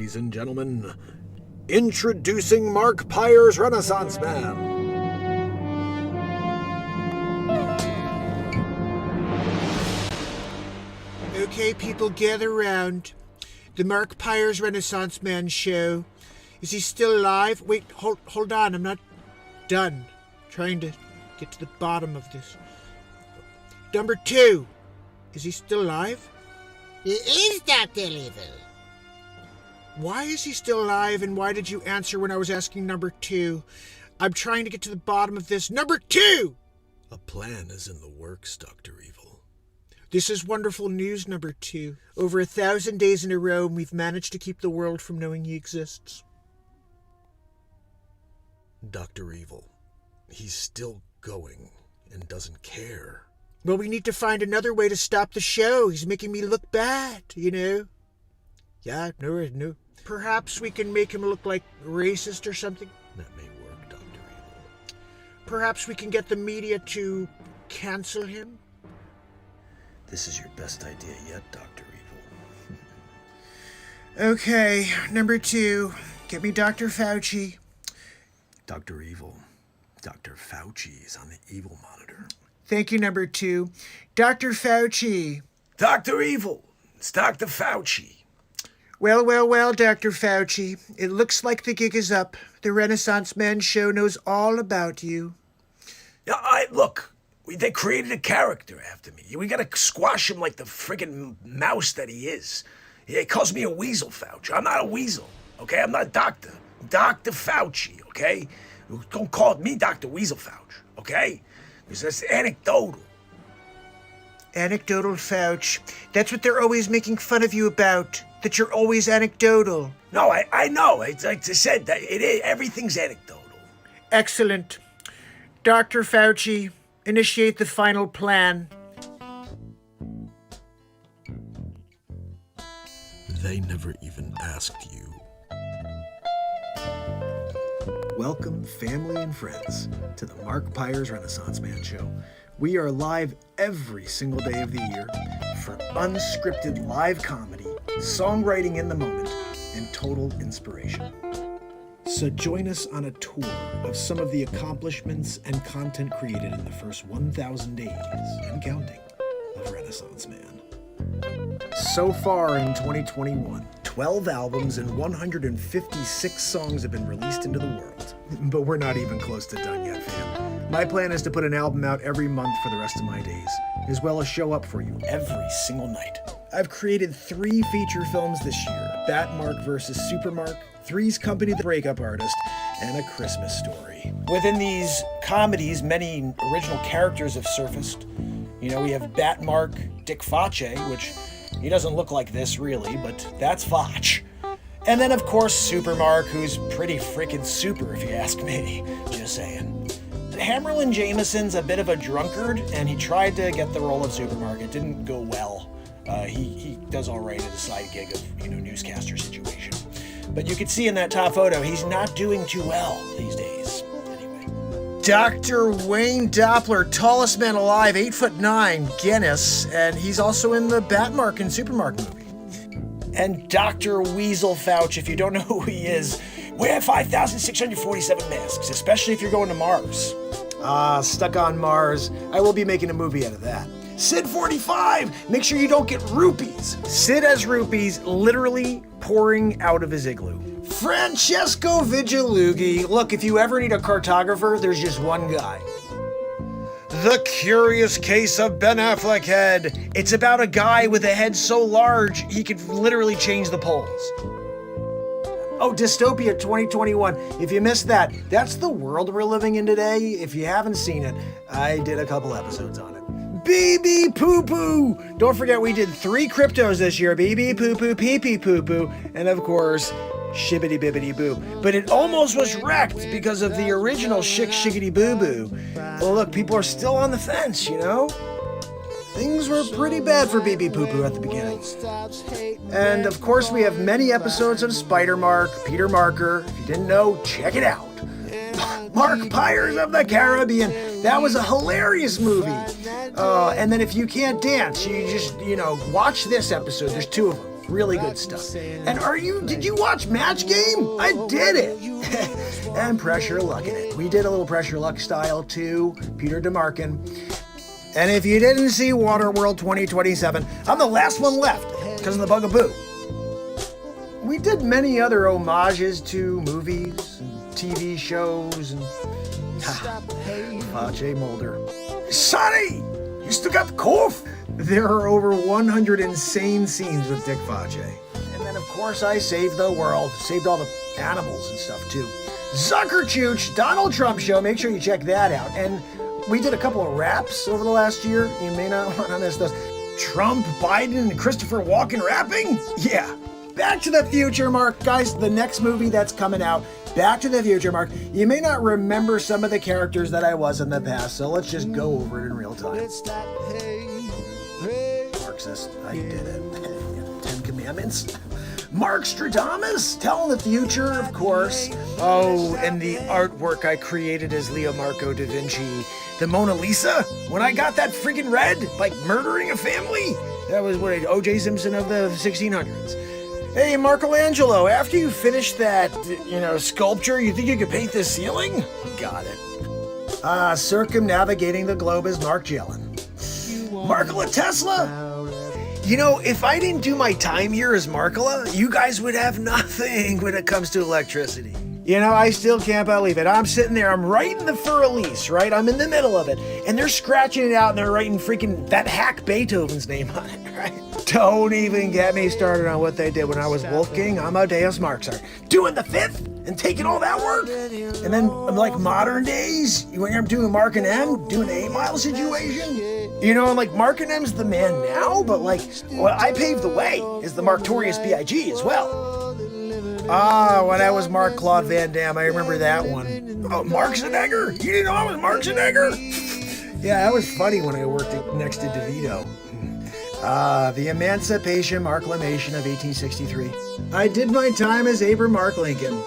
ladies and gentlemen, introducing Mark Pires, Renaissance Man. Okay, people, gather round. The Mark Pires Renaissance Man show. Is he still alive? Wait, hold on, I'm not done. Trying to get to the bottom of this. Number 2. Is he still alive? He is Dr. Evil. Why is he still alive, and why did you answer when I was asking number 2? I'm trying to get to the bottom of this. Number 2! A plan is in the works, Dr. Evil. This is wonderful news, number 2. Over 1,000 days in a row, we've managed to keep the world from knowing he exists. Dr. Evil, he's still going and doesn't care. Well, we need to find another way to stop the show. He's making me look bad, you know? Yeah, no. Perhaps we can make him look like racist or something? That may work, Dr. Evil. Perhaps we can get the media to cancel him? This is your best idea yet, Dr. Evil. Okay, number 2. Get me Dr. Facce. Dr. Evil. Dr. Facce is on the evil monitor. Thank you, number 2. Dr. Facce. Dr. Evil. It's Dr. Facce. Well, Dr. Facce. It looks like the gig is up. The Renaissance Man show knows all about you. Yeah, look, they created a character after me. We gotta squash him like the friggin' mouse that he is. He calls me a weasel, Fauci. I'm not a weasel, okay? I'm not a doctor. I'm Dr. Facce, okay? Don't call me Dr. Weasel Fauci, okay? Because that's anecdotal. Anecdotal Fauci. That's what they're always making fun of you about. That you're always anecdotal. No, I know. Like I said, that it is, everything's anecdotal. Excellent. Dr. Facce, initiate the final plan. They never even asked you. Welcome, family and friends, to the Mark Pires Renaissance Man Show. We are live every single day of the year for unscripted live comedy, songwriting in the moment, and total inspiration. So join us on a tour of some of the accomplishments and content created in the first 1,000 days and counting of Renaissance Man. So far in 2021, 12 albums and 156 songs have been released into the world. But we're not even close to done yet, fam. My plan is to put an album out every month for the rest of my days, as well as show up for you every single night. I've created 3 feature films this year: Batmark vs. Supermark, Three's Company the Breakup Artist, and A Christmas Story. Within these comedies, many original characters have surfaced. You know, we have Batmark, Dick Facce, which he doesn't look like this really, but that's Facce. And then of course Supermark, who's pretty freaking super if you ask me, just saying. Hammerlin Jamison's a bit of a drunkard, and he tried to get the role of Supermark. It didn't go well. He does all right at a side gig of, newscaster situation. But you can see in that top photo, he's not doing too well these days. Anyway. Dr. Wayne Doppler, tallest man alive, 8'9", Guinness, and he's also in the Batmark and Supermark movie. And Dr. Weasel Fauci, if you don't know who he is, wear 5,647 masks, especially if you're going to Mars. Stuck on Mars. I will be making a movie out of that. Sid 45, make sure you don't get rupees. Sid has rupees literally pouring out of his igloo. Francesco Vigilughi. Look, if you ever need a cartographer, there's just one guy. The Curious Case of Ben Affleck Head. It's about a guy with a head so large he could literally change the poles. Oh, Dystopia 2021. If you missed that, that's the world we're living in today. If you haven't seen it, I did a couple episodes on it. BB Poo Poo. Don't forget we did 3 cryptos this year. BB Poo Poo, Pee Pee Poo Poo, and of course, Shibbity Bibbity Boo. But it almost was wrecked because of the original Shiggity Boo Boo. Well, look, people are still on the fence, Things were pretty bad for BB Poo Poo at the beginning. And of course, we have many episodes of Spider-Mark, Peter Marker. If you didn't know, check it out. Mark Pires of the Caribbean. That was a hilarious movie. And then if you can't dance, you just, watch this episode. There's 2 of them. Really good stuff. And did you watch Match Game? I did it. And Pressure Luck in it. We did a little Pressure Luck style too, Peter DeMarkin. And if you didn't see Waterworld 2027, I'm the last one left because of the bugaboo. We did many other homages to movies and TV shows and Facce Mulder. Sonny, you still got the cough? There are over 100 insane scenes with Dick Facce. And then of course I saved the world, saved all the animals and stuff too. Zucker Chooch, Donald Trump Show, make sure you check that out. And we did a couple of raps over the last year. You may not want to miss those. Trump, Biden, and Christopher Walken rapping? Yeah. Back to the Future, Mark. Guys, the next movie that's coming out, Back to the Future, Mark. You may not remember some of the characters that I was in the past, so let's just go over it in real time. Marxist, I did it. 10 Commandments. Mark Stradamus, telling the future, of course. Oh, and the artwork I created as Leo Marco da Vinci. The Mona Lisa, when I got that freaking red, like murdering a family. That was what O.J. Simpson of the 1600s. Hey, Michelangelo, after you finish that, sculpture, you think you could paint this ceiling? Got it. Circumnavigating the globe is Mark Jellin. Markola Tesla? If I didn't do my time here as Markola, you guys would have nothing when it comes to electricity. I still can't believe it. I'm sitting there, I'm writing the fur release, right? I'm in the middle of it. And they're scratching it out and they're writing freaking that hack Beethoven's name on it, right? Don't even get me started on what they did when I was Wolfgang Amadeus Mozart. Doing the fifth and taking all that work. And then like modern days, when I'm doing Mark and M, doing the 8 Mile situation. Mark and M's the man now, but what I paved the way is the Marktorious B.I.G. as well. When I was Mark Claude Van Damme, I remember that one. Oh, Mark Schwarzenegger? You didn't know I was Mark Schwarzenegger? Yeah, that was funny when I worked next to DeVito. The Emancipation Marklamation of 1863. I did my time as Abraham Mark Lincoln.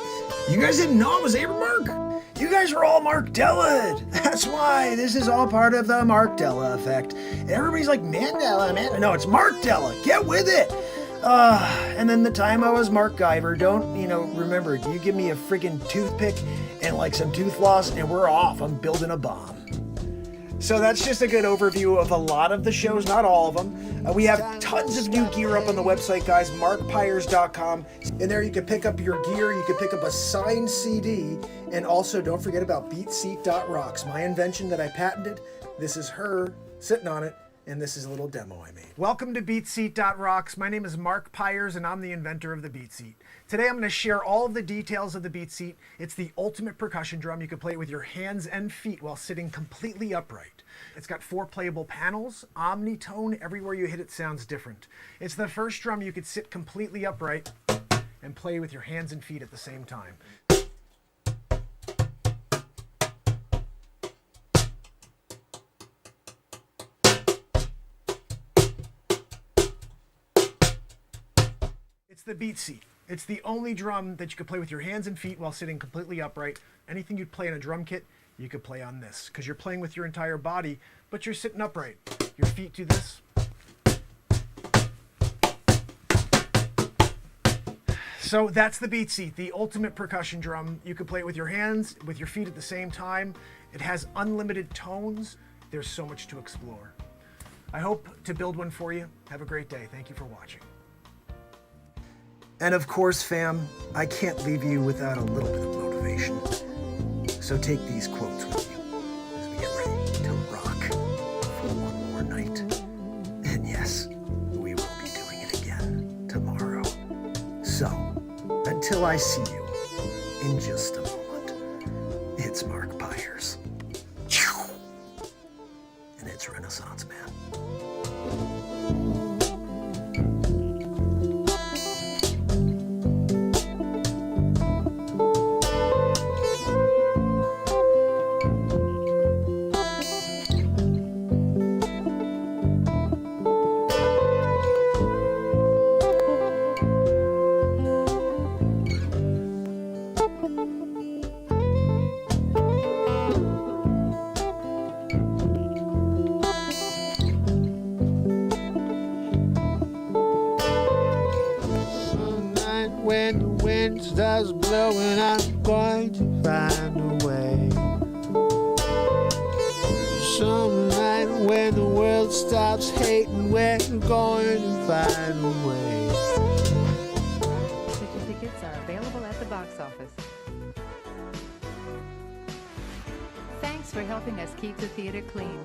You guys didn't know I was Abraham Mark? You guys are all Mark Della. That's why this is all part of the Mark Della effect. Everybody's like, Mandela, man. No, it's Mark Della. Get with it. And then the time I was Mark Guyver, remember, you give me a friggin' toothpick and some tooth floss and we're off. I'm building a bomb. So that's just a good overview of a lot of the shows, not all of them. We have tons of new gear up on the website, guys, markpires.com. And there you can pick up your gear, you can pick up a signed CD, and also don't forget about beatseat.rocks, my invention that I patented. This is her sitting on it. And this is a little demo I made. Welcome to BeatSeat.rocks. My name is Mark Pires, and I'm the inventor of the Beat Seat. Today I'm going to share all of the details of the Beat Seat. It's the ultimate percussion drum. You can play it with your hands and feet while sitting completely upright. It's got 4 playable panels, omnitone. Everywhere you hit it sounds different. It's the first drum you could sit completely upright and play with your hands and feet at the same time. It's the Beat Seat. It's the only drum that you can play with your hands and feet while sitting completely upright. Anything you'd play in a drum kit, you could play on this, because you're playing with your entire body, but you're sitting upright. Your feet do this. So that's the Beat Seat, the ultimate percussion drum. You can play it with your hands, with your feet at the same time. It has unlimited tones. There's so much to explore. I hope to build one for you. Have a great day. Thank you for watching. And of course, fam, I can't leave you without a little bit of motivation. So take these quotes with you as we get ready to rock for one more night. And yes, we will be doing it again tomorrow. So, until I see you in just a moment, it's Mark Pires. And it's Renaissance Man. stars blow and I'm going to find a way. Some night when the world stops hating, we're going to find a way. Tickets are available at the box office. Thanks for helping us keep the theater clean.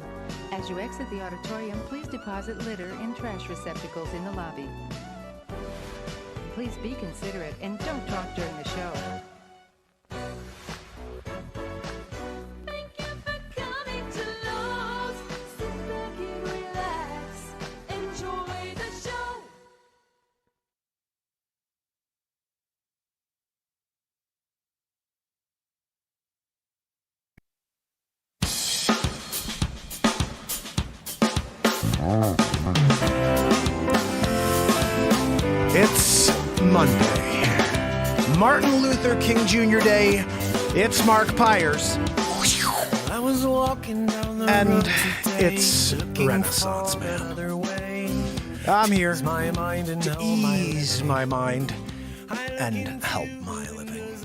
As you exit the auditorium, please deposit litter in trash receptacles in the lobby. Please be considerate and don't talk during the show. Thank you for coming to Lowe's. Sit back and relax. Enjoy the show. It's Monday, Martin Luther King Jr. Day. It's Mark Pires, I was walking down the and road today, it's looking Renaissance for Man. another way. I'm here My mind and to how my ease my mind and help my living.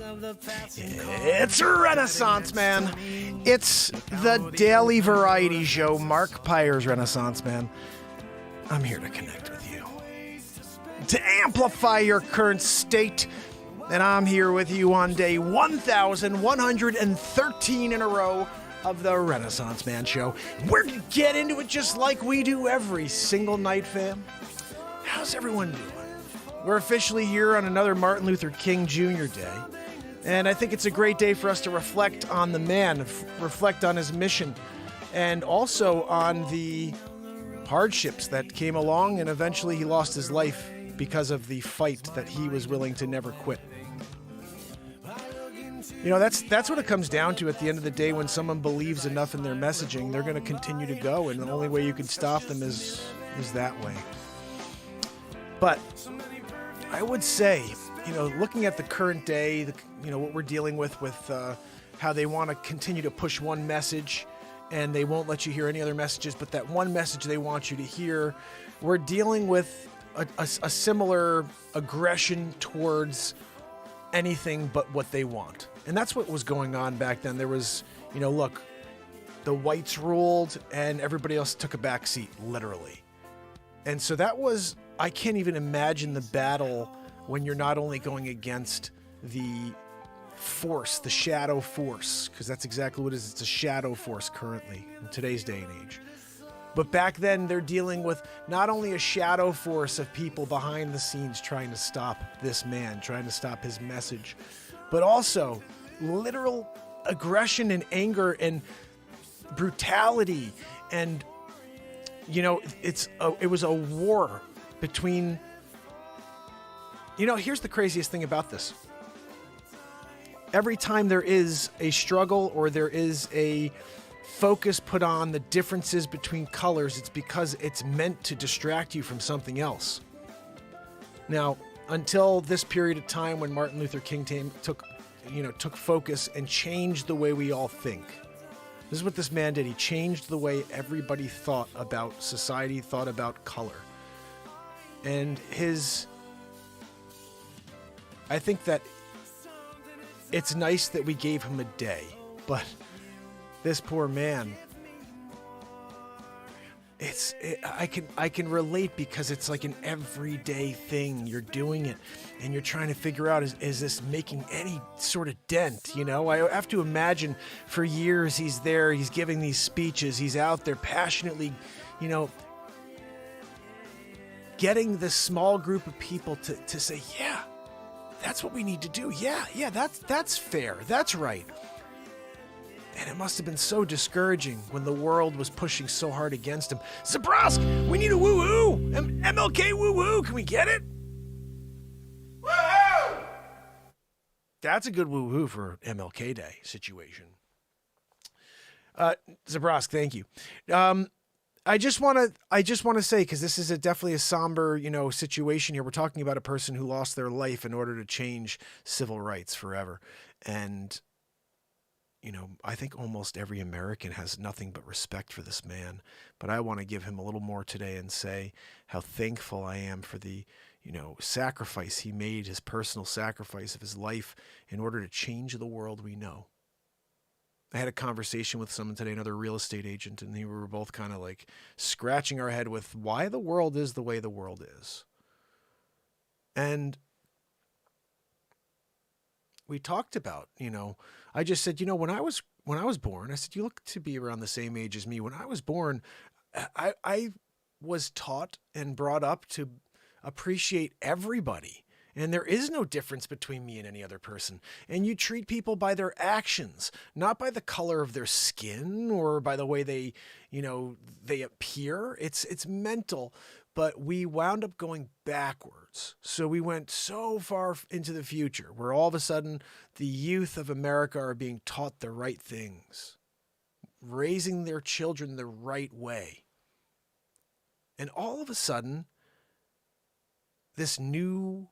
It's Renaissance Man. It's the daily variety show, Mark Pires Renaissance Man. I'm here to connect with you, to amplify your current state. And I'm here with you on day 1,113 in a row of the Renaissance Man Show. We're going to get into it just like we do every single night, fam. How's everyone doing? We're officially here on another Martin Luther King Jr. Day. And I think it's a great day for us to reflect on the man, reflect on his mission, and also on the hardships that came along, and eventually he lost his life because of the fight that he was willing to never quit. You know, that's what it comes down to at the end of the day. When someone believes enough in their messaging, they're going to continue to go, and the only way you can stop them is that way. But I would say, you know, looking at the current day, what we're dealing with how they want to continue to push one message, and they won't let you hear any other messages, but that one message they want you to hear, we're dealing with a similar aggression towards anything but what they want. And that's what was going on back then. There was, look, the whites ruled and everybody else took a back seat, literally. And so that was, I can't even imagine the battle when you're not only going against the force, the shadow force, because that's exactly what it is. It's a shadow force currently in today's day and age. But back then, they're dealing with not only a shadow force of people behind the scenes trying to stop this man, trying to stop his message, but also literal aggression and anger and brutality. And, it was a war between... here's the craziest thing about this. Every time there is a struggle or there is a focus put on the differences between colors, it's because it's meant to distract you from something else. Now, until this period of time when Martin Luther King took focus and changed the way we all think. This is what this man did. He changed the way everybody thought about society, thought about color. And I think that it's nice that we gave him a day, but this poor man, I can relate, because it's like an everyday thing. You're doing it and you're trying to figure out, is this making any sort of dent? I have to imagine for years he's there, he's giving these speeches, he's out there passionately, getting this small group of people to say, yeah, that's what we need to do. Yeah, that's fair. That's right. And it must have been so discouraging when the world was pushing so hard against him. Zabrosk, we need a woo-woo! MLK woo-woo! Can we get it? Woo-hoo! That's a good woo-hoo for MLK Day situation. Zabrosk, thank you. I just want to say, because this is definitely a somber, situation here. We're talking about a person who lost their life in order to change civil rights forever. And, I think almost every American has nothing but respect for this man. But I want to give him a little more today and say how thankful I am for the, sacrifice he made, his personal sacrifice of his life in order to change the world we know. I had a conversation with someone today, another real estate agent, and we were both kind of like scratching our head with why the world is the way the world is. And we talked about, I just said, when I was born, I said, you look to be around the same age as me. When I was born, I was taught and brought up to appreciate everybody. And there is no difference between me and any other person. And you treat people by their actions, not by the color of their skin or by the way they appear. It's mental. But we wound up going backwards. So we went so far into the future where all of a sudden the youth of America are being taught the right things, raising their children the right way. And all of a sudden, this new,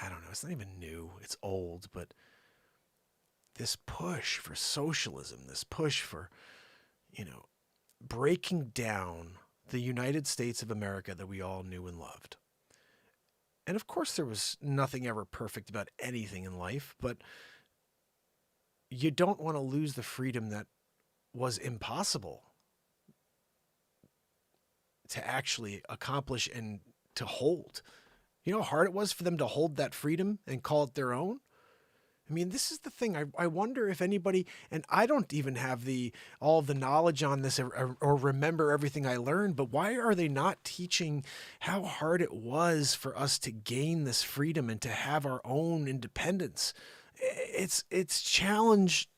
I don't know, it's not even new, it's old, but this push for socialism, this push for, breaking down the United States of America that we all knew and loved. And of course, there was nothing ever perfect about anything in life, but you don't want to lose the freedom that was impossible to actually accomplish and to hold. You know how hard it was for them to hold that freedom and call it their own? I mean, this is the thing. I wonder if anybody, and I don't even have all of the knowledge on this or remember everything I learned, but why are they not teaching how hard it was for us to gain this freedom and to have our own independence? It's challenge.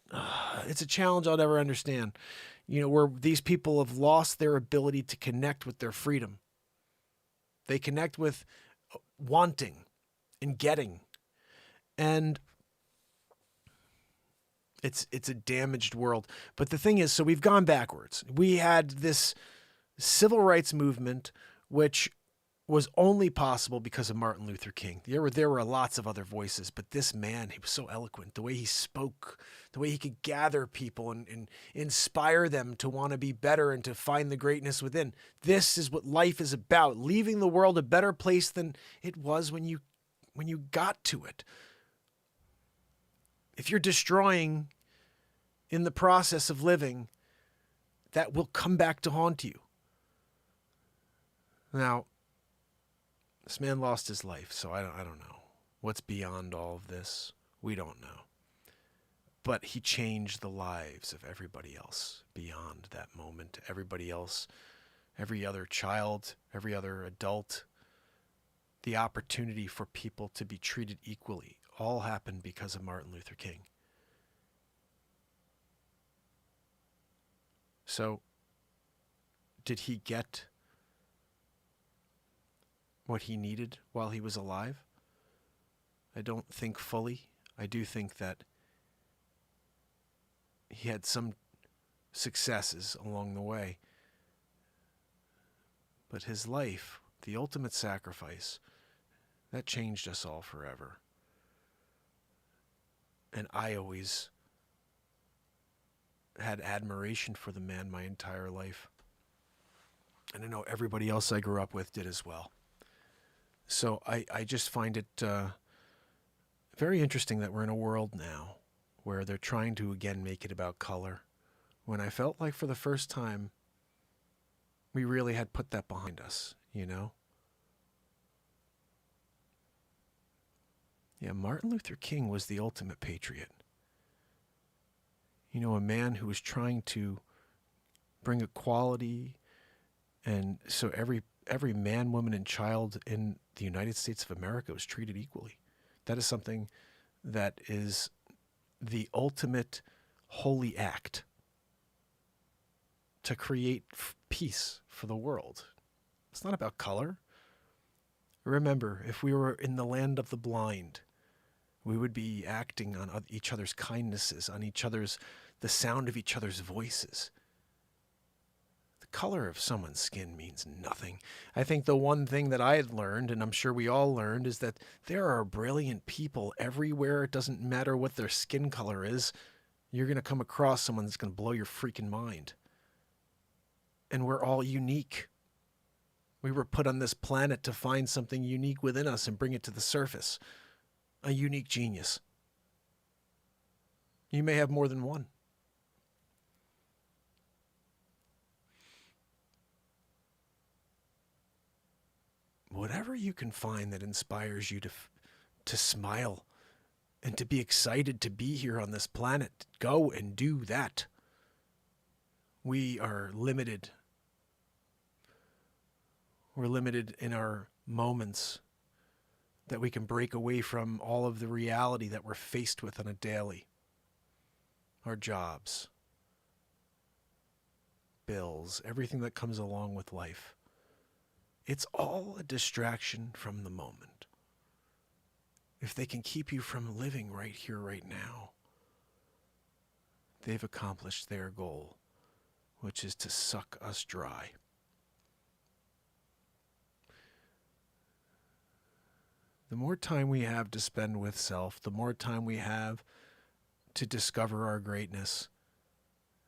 It's a challenge I'll never understand. Where these people have lost their ability to connect with their freedom. They connect with wanting and getting. And it's a damaged world. But the thing is, so we've gone backwards. We had this civil rights movement, which was only possible because of Martin Luther King. There were lots of other voices, but this man, he was so eloquent. The way he spoke, the way he could gather people and inspire them to want to be better and to find the greatness within. This is what life is about, leaving the world a better place than it was when you got to it. If you're destroying in the process of living, that will come back to haunt you. Now, this man lost his life, so I don't know. What's beyond all of this? We don't know. But he changed the lives of everybody else beyond that moment. Everybody else, every other child, every other adult. The opportunity for people to be treated equally all happened because of Martin Luther King. So, did he get what he needed while he was alive? I don't think fully. I do think that he had some successes along the way. But his life, the ultimate sacrifice, that changed us all forever. And I always had admiration for the man my entire life. And I know everybody else I grew up with did as well. So I just find it very interesting that we're in a world now where they're trying to again make it about color, when I felt like for the first time we really had put that behind us, Yeah, Martin Luther King was the ultimate patriot. A man who was trying to bring equality, and so every man, woman, and child in the United States of America was treated equally. That is something that is the ultimate holy act to create peace for the world. It's not about color. Remember, if we were in the land of the blind, we would be acting on each other's kindnesses, on the sound of each other's voices. The color of someone's skin means nothing. I think the one thing that I had learned, and I'm sure we all learned, is that there are brilliant people everywhere. It doesn't matter what their skin color is. You're going to come across someone that's going to blow your freaking mind. And we're all unique. We were put on this planet to find something unique within us and bring it to the surface. A unique genius. You may have more than one. Whatever you can find that inspires you to smile and to be excited to be here on this planet, go and do that. We are limited. We're limited in our moments that we can break away from all of the reality that we're faced with on a daily. Our jobs, bills, everything that comes along with life. It's all a distraction from the moment. If they can keep you from living right here, right now, they've accomplished their goal, which is to suck us dry. The more time we have to spend with self, the more time we have to discover our greatness,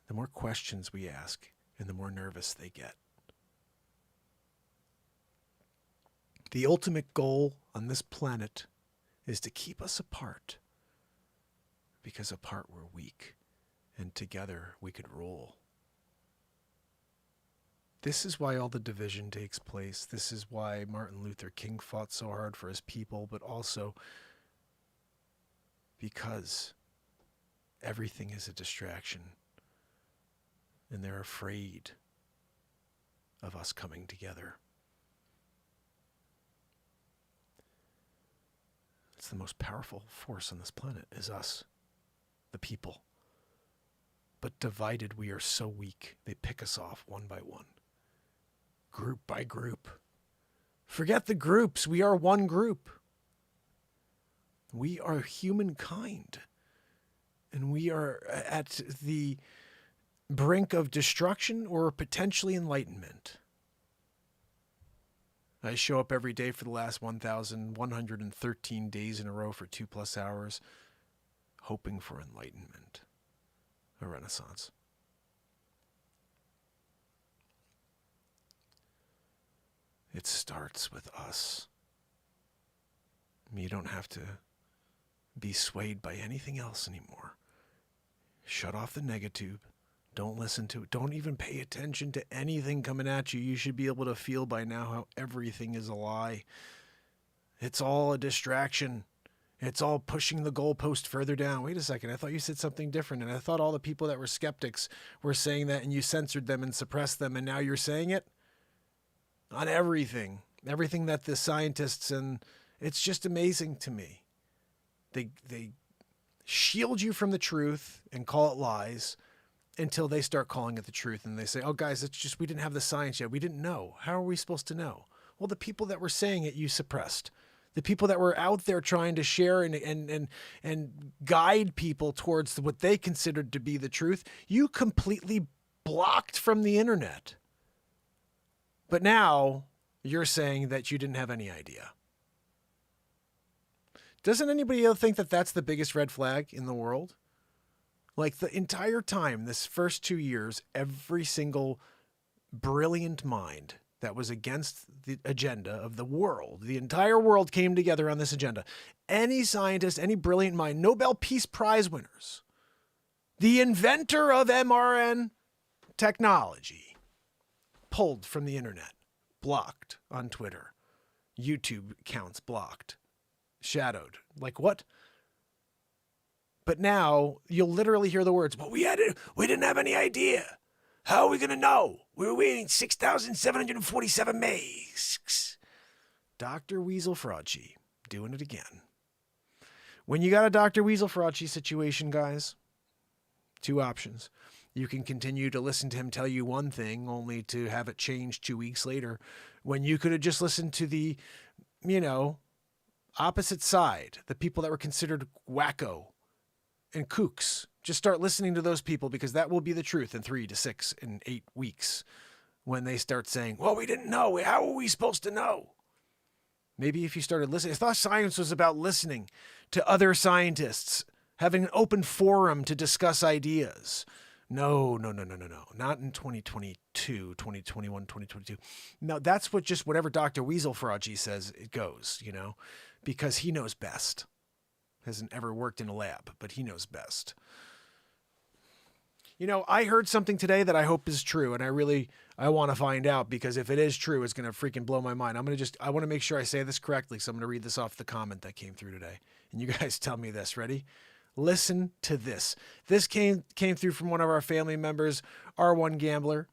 the more questions we ask and the more nervous they get. The ultimate goal on this planet is to keep us apart, because apart we're weak and together we could rule. This is why all the division takes place. This is why Martin Luther King fought so hard for his people, but also because everything is a distraction and they're afraid of us coming together. It's the most powerful force on this planet is us, the people. But divided, we are so weak. They pick us off one by one, group by group. Forget the groups. We are one group. We are humankind. And we are at the brink of destruction or potentially enlightenment. I show up every day for the last 1,113 days in a row for 2+ hours, hoping for enlightenment, a renaissance. It starts with us. You don't have to be swayed by anything else anymore. Shut off the negative. Don't listen to it. Don't even pay attention to anything coming at you. You should be able to feel by now how everything is a lie. It's all a distraction. It's all pushing the goalpost further down. Wait a second. I thought you said something different. And I thought all the people that were skeptics were saying that and you censored them and suppressed them. And now you're saying it on everything. Everything that the scientists, and it's just amazing to me. They shield you from the truth and call it lies until they start calling it the truth. And they say, oh, guys, it's just, we didn't have the science yet. We didn't know. How are we supposed to know? Well, the people that were saying it, you suppressed. The people that were out there trying to share and guide people towards what they considered to be the truth, you completely blocked from the internet. But now you're saying that you didn't have any idea. Doesn't anybody else think that that's the biggest red flag in the world? Like the entire time, this first 2 years, every single brilliant mind that was against the agenda of the world, the entire world came together on this agenda. Any scientist, any brilliant mind, Nobel Peace Prize winners, the inventor of mRNA technology, pulled from the internet, blocked on Twitter, YouTube accounts blocked, shadowed. Like what? But now you'll literally hear the words, well, we didn't have any idea. How are we going to know? We were waiting 6,747 masks. Dr. Weasel Frauci doing it again. When you got a Dr. Weasel Frauci situation, guys, two options. You can continue to listen to him tell you one thing only to have it change 2 weeks later, when you could have just listened to the, opposite side, the people that were considered wacko and kooks. Just start listening to those people, because that will be the truth in 3 to 6 and 8 weeks when they start saying, well, we didn't know. How are we supposed to know? Maybe if you started listening. I thought science was about listening to other scientists, having an open forum to discuss ideas. No. Not in 2022. 2021, 2022. Now, that's whatever Dr. Weasel Frauci says it goes, you know, because he knows best. Hasn't ever worked in a lab, but he knows best. You know, I heard something today that I hope is true, and I want to find out, because if it is true, it's going to freaking blow my mind. I want to make sure I say this correctly, so I'm going to read this off the comment that came through today. And you guys tell me this. Ready? Listen to this. This came through from one of our family members, R1 Gambler,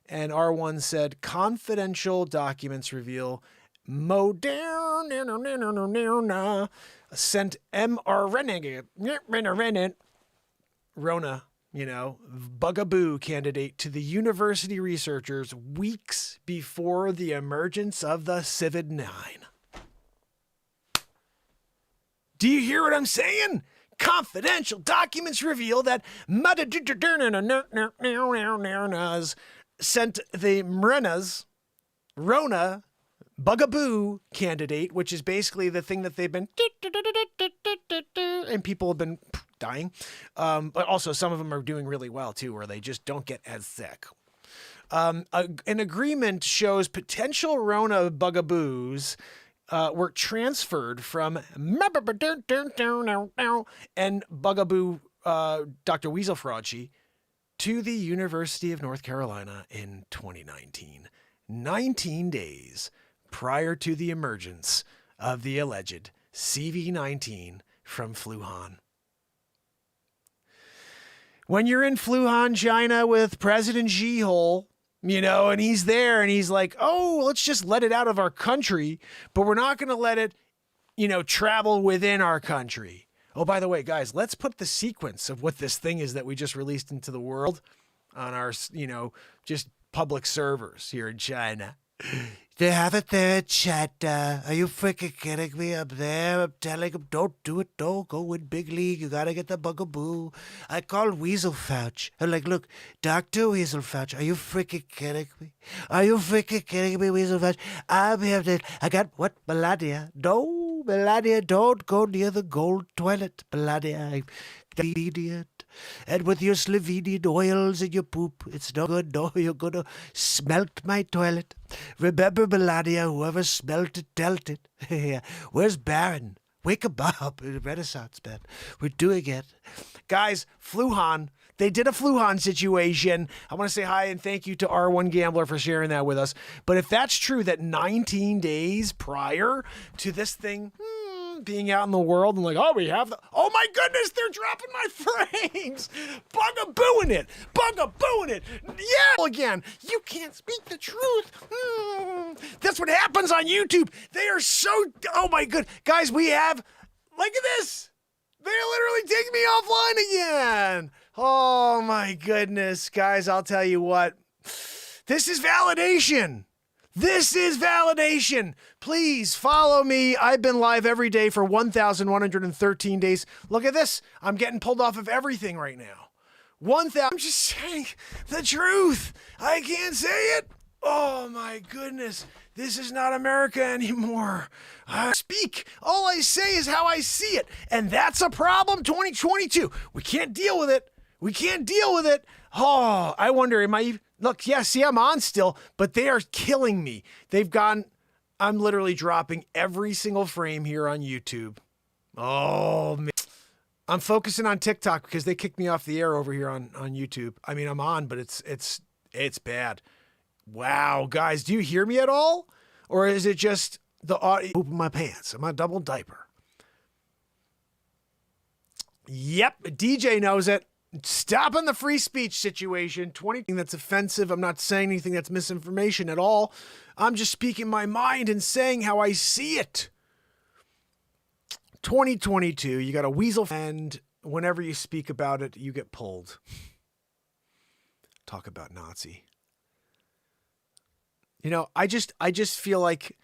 and R1 said, confidential documents reveal Moderna sent mRNA Rona, you know, bugaboo candidate to the university researchers weeks before the emergence of the COVID-19. Do you hear what I'm saying? Confidential documents reveal that Moderna's sent the Rona bugaboo candidate, which is basically the thing that they've been and people have been dying. But also some of them are doing really well too, where they just don't get as sick. An agreement shows potential Rona bugaboos were transferred from and bugaboo Dr. Weasel Frauci to the University of North Carolina in 2019, 19 days prior to the emergence of the alleged CV-19 from Wuhan. When you're in Wuhan, China with President Xi-Hole, you know, and he's there and he's like, oh, let's just let it out of our country, but we're not going to let it, you know, travel within our country. Oh, by the way, guys, let's put the sequence of what this thing is that we just released into the world on our, you know, just public servers here in China. They have it there, China. Are you freaking kidding me? I'm there. I'm telling them, don't do it. Don't go in big league. You got to get the bugaboo. I called Weasel Fouch. I'm like, look, Dr. Weasel Fouch, are you freaking kidding me? Are you freaking kidding me, Weasel Fouch? I'm here. I got what? Melania. No, Melania, don't go near the gold toilet, Melania. I'm idiot. And with your Slovenian oils in your poop, it's no good. No, you're going to smelt my toilet. Remember, Melania, whoever smelt it, dealt it. Where's Baron? Wake him up. Renaissance, man. We're doing it. Guys, Wuhan. They did a Wuhan situation. I want to say hi and thank you to R1 Gambler for sharing that with us. But if that's true, that 19 days prior to this thing being out in the world and like, oh, we have oh my goodness, they're dropping my frames. Bugabooing it. Bugabooing it. Yeah, again, you can't speak the truth. That's what happens on YouTube. They are so, oh my good. Guys, we have, look at this. They're literally taking me offline again. Oh my goodness, guys, I'll tell you what. This is validation. This is validation. Please follow me. I've been live every day for 1,113 days. Look at this. I'm getting pulled off of everything right now. 1,000. I'm just saying the truth. I can't say it. Oh my goodness. This is not America anymore. I speak. All I say is how I see it. And that's a problem 2022. We can't deal with it. We can't deal with it. Oh, I wonder, am I... Look, yeah, see, I'm on still, but they are killing me. I'm literally dropping every single frame here on YouTube. Oh, man. I'm focusing on TikTok because they kicked me off the air over here on YouTube. I mean, I'm on, but it's bad. Wow, guys, do you hear me at all? Or is it just the audio? Pooping my pants. I'm on a double diaper. Yep, DJ knows it. Stopping the free speech situation. 20 that's offensive. I'm not saying anything that's misinformation at all. I'm just speaking my mind and saying how I see it. 2022, you got a weasel, and whenever you speak about it, you get pulled. Talk about Nazi. You know, I just feel like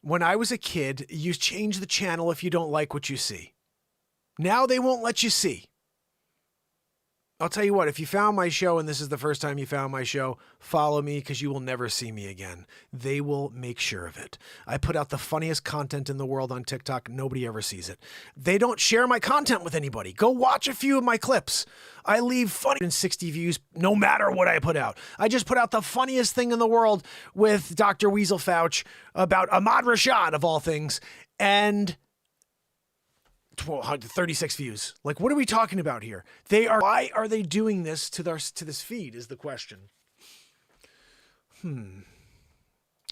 when I was a kid, you change the channel if you don't like what you see. Now they won't let you see. I'll tell you what, if you found my show and this is the first time you found my show, follow me because you will never see me again. They will make sure of it. I put out the funniest content in the world on TikTok. Nobody ever sees it. They don't share my content with anybody. Go watch a few of my clips. I leave funny and 60 views no matter what I put out. I just put out the funniest thing in the world with Dr. Weasel Fauch about Ahmad Rashad of all things. And 36 views. Like, what are we talking about here? Why are they doing this to this feed is the question.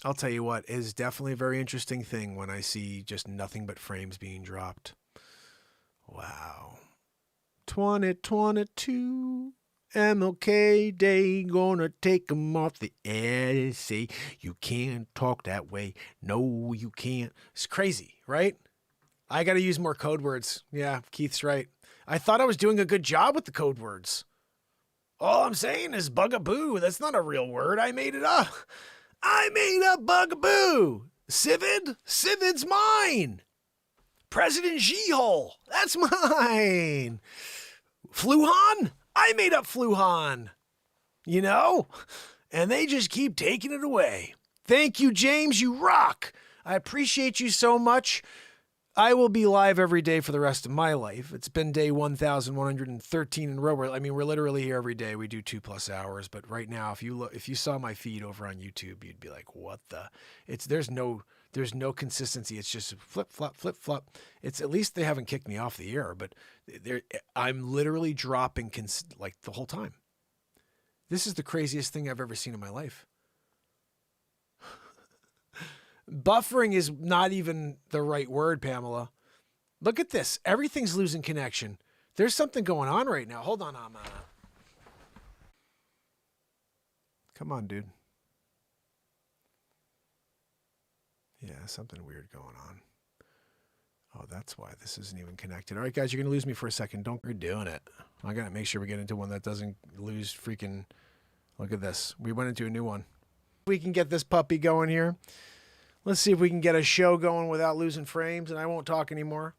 I'll tell you what, it is definitely a very interesting thing when I see just nothing but frames being dropped. Wow. 2022 MLK Day, gonna take 'em off the air. They say you can't talk that way. No, you can't. It's crazy, right? I got to use more code words. Yeah, Keith's right. I thought I was doing a good job with the code words. All I'm saying is bugaboo. That's not a real word. I made it up. I made up bugaboo. Civid? Civid's mine. President G-hole. That's mine. Fluhan? I made up Fluhan. You know? And they just keep taking it away. Thank you, James. You rock. I appreciate you so much. I will be live every day for the rest of my life. It's been day 1,113 in a row. I mean, we're literally here every day. We do 2+ hours. But right now, if you saw my feed over on YouTube, you'd be like, "What the?" There's no consistency. It's just flip, flop, flip, flop. It's at least they haven't kicked me off the air, but I'm literally dropping like the whole time. This is the craziest thing I've ever seen in my life. Buffering is not even the right word, Pamela. Look at this. Everything's losing connection. There's something going on right now. Hold on, Amma. Come on, dude. Yeah, something weird going on. Oh, that's why this isn't even connected. All right, guys, you're going to lose me for a second. We're doing it. I got to make sure we get into one that doesn't lose freaking... Look at this. We went into a new one. We can get this puppy going here. Let's see if we can get a show going without losing frames, and I won't talk anymore.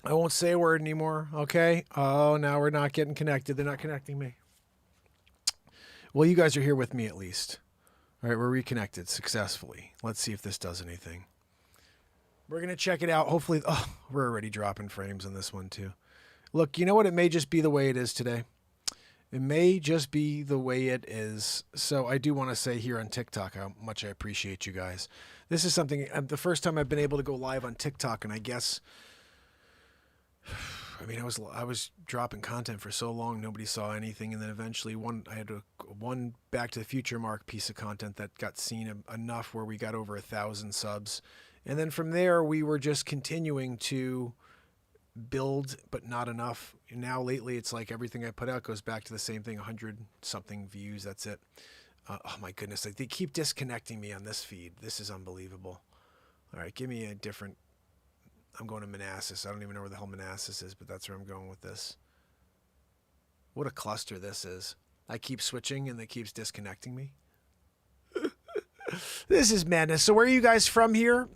I won't say a word anymore, okay? Oh, now we're not getting connected. They're not connecting me. Well, you guys are here with me at least. All right, we're reconnected successfully. Let's see if this does anything. We're going to check it out. Hopefully, oh, we're already dropping frames on this one too. Look, you know what? It may just be the way it is today. It may just be the way it is. So I do want to say here on TikTok how much I appreciate you guys. This is something, the first time I've been able to go live on TikTok, and I guess, I mean, I was dropping content for so long, nobody saw anything, and then eventually I had one Back to the Future Mark piece of content that got seen enough where we got over 1,000 subs. And then from there, we were just continuing to build, but not enough. And now lately, it's like everything I put out goes back to the same thing, 100-something views. That's it. Oh my goodness. Like, they keep disconnecting me on this feed. This is unbelievable. All right, give me a different... I'm going to Manassas. I don't even know where the hell Manassas is, but that's where I'm going with this. What a cluster this is. I keep switching and it keeps disconnecting me. This is madness. So where are you guys from here?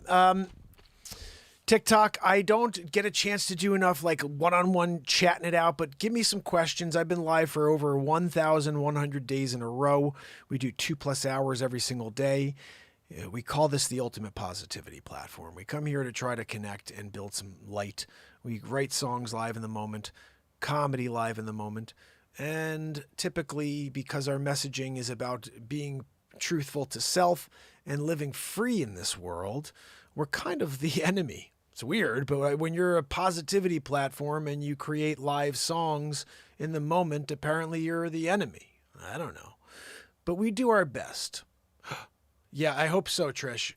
TikTok, I don't get a chance to do enough like one-on-one chatting it out, but give me some questions. I've been live for over 1,100 days in a row. We do 2+ hours every single day. We call this the ultimate positivity platform. We come here to try to connect and build some light. We write songs live in the moment, comedy live in the moment, and typically because our messaging is about being truthful to self and living free in this world, we're kind of the enemy. It's weird, but when you're a positivity platform and you create live songs in the moment, apparently you're the enemy. I don't know. But we do our best. Yeah, I hope so, Trish.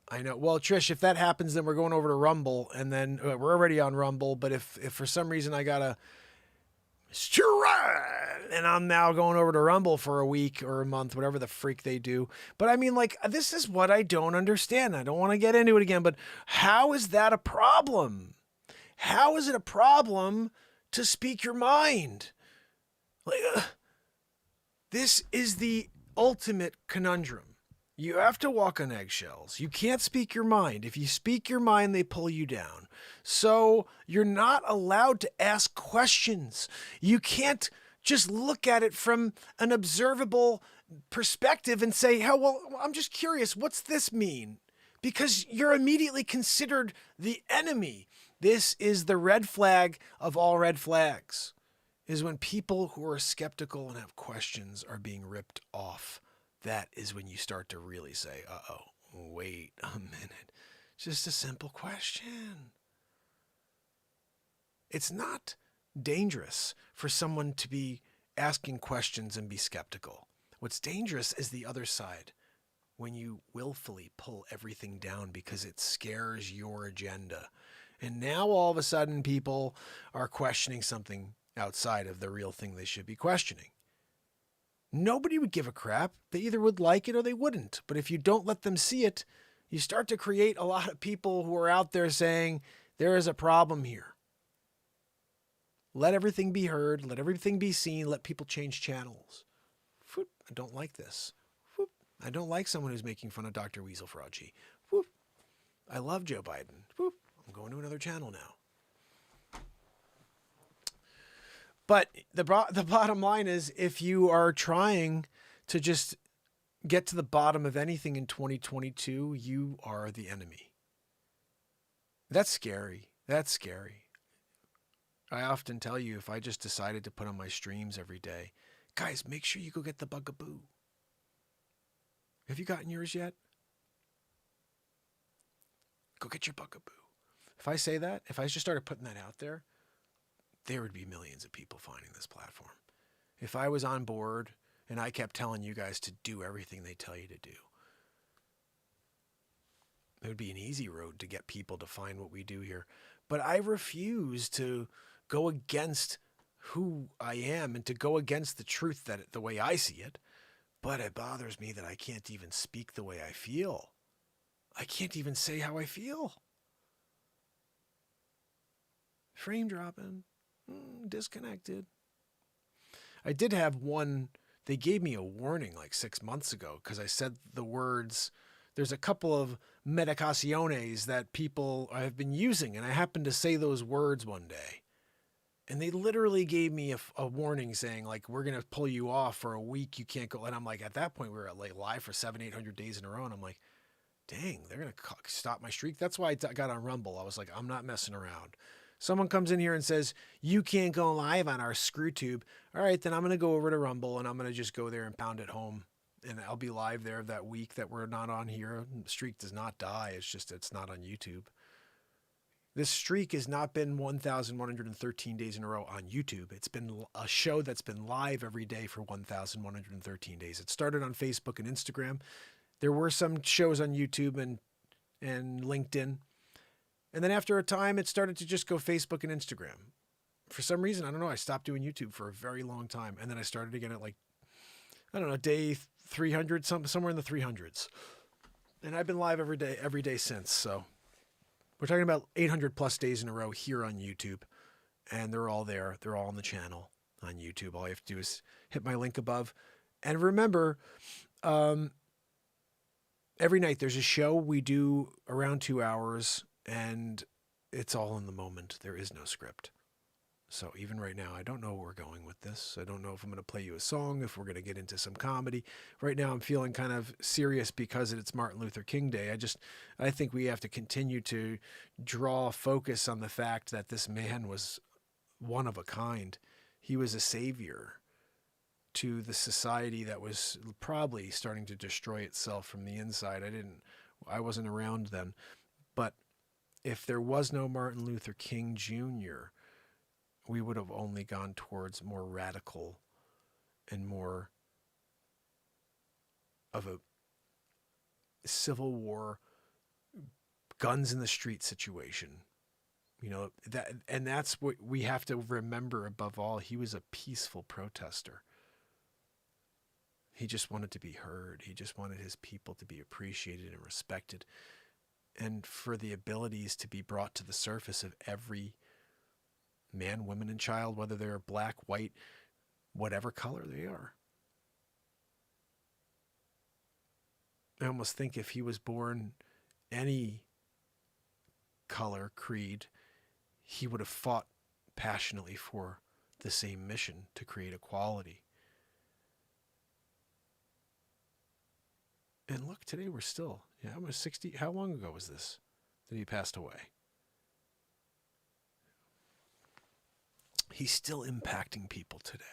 I know. Well, Trish, if that happens, then we're going over to Rumble, and then we're already on Rumble, but if for some reason I got to... and I'm now going over to Rumble for a week or a month, whatever the freak they do. But I mean, like, this is what I don't understand. I don't want to get into it again, but how is that a problem? How is it a problem to speak your mind? Like, this is the ultimate conundrum. You have to walk on eggshells. You can't speak your mind. If you speak your mind, they pull you down. So you're not allowed to ask questions. You can't just look at it from an observable perspective and say, "Oh, well, I'm just curious. What's this mean?" Because you're immediately considered the enemy. This is the red flag of all red flags, is when people who are skeptical and have questions are being ripped off. That is when you start to really say, uh-oh, wait a minute. Just a simple question. It's not dangerous for someone to be asking questions and be skeptical. What's dangerous is the other side, when you willfully pull everything down because it scares your agenda. And now all of a sudden people are questioning something outside of the real thing they should be questioning. Nobody would give a crap. They either would like it or they wouldn't. But if you don't let them see it, you start to create a lot of people who are out there saying, there is a problem here. Let everything be heard. Let everything be seen. Let people change channels. I don't like this. I don't like someone who's making fun of Dr. Weasel Frauci. I love Joe Biden. I'm going to another channel now. But the bottom line is, if you are trying to just get to the bottom of anything in 2022, you are the enemy. That's scary. That's scary. I often tell you, if I just decided to put on my streams every day, guys, make sure you go get the Bugaboo. Have you gotten yours yet? Go get your Bugaboo. If I say that, if I just started putting that out there, there would be millions of people finding this platform. If I was on board and I kept telling you guys to do everything they tell you to do, it would be an easy road to get people to find what we do here. But I refuse to go against who I am and to go against the truth the way I see it. But it bothers me that I can't even speak the way I feel. I can't even say how I feel. Frame dropping. Disconnected. I did have one, they gave me a warning like 6 months ago because I said the words, there's a couple of medicaciones that people have been using, and I happened to say those words one day. And they literally gave me a warning saying, like, we're going to pull you off for a week. You can't go. And I'm like, at that point, we were like live for 700-800 days in a row. And I'm like, dang, they're going to stop my streak. That's why I got on Rumble. I was like, I'm not messing around. Someone comes in here and says, you can't go live on our screw tube. All right, then I'm going to go over to Rumble and I'm going to just go there and pound it home. And I'll be live there that week that we're not on here. The streak does not die. It's just, it's not on YouTube. This streak has not been 1,113 days in a row on YouTube. It's been a show that's been live every day for 1,113 days. It started on Facebook and Instagram. There were some shows on YouTube and LinkedIn. And then after a time, it started to just go Facebook and Instagram. For some reason, I don't know, I stopped doing YouTube for a very long time. And then I started again at like, I don't know, day 300, somewhere in the 300s. And I've been live every day since. So we're talking about 800 plus days in a row here on YouTube. And they're all there. They're all on the channel on YouTube. All you have to do is hit my link above. And remember, every night there's a show we do around 2 hours. And it's all in the moment. There is no script. So even right now, I don't know where we're going with this. I don't know if I'm going to play you a song, if we're going to get into some comedy. Right now, I'm feeling kind of serious because it's Martin Luther King Day. I think we have to continue to draw focus on the fact that this man was one of a kind. He was a savior to the society that was probably starting to destroy itself from the inside. I wasn't around then, but if there was no Martin Luther King Jr., we would have only gone towards more radical and more of a Civil War, guns in the street situation. You know, that's what we have to remember above all. He was a peaceful protester. He just wanted to be heard. He just wanted his people to be appreciated and respected, and for the abilities to be brought to the surface of every man, woman, and child, whether they're black, white, whatever color they are. I almost think if he was born any color, creed, he would have fought passionately for the same mission to create equality. And look, today we're still, almost 60. How long ago was this that he passed away? He's still impacting people today.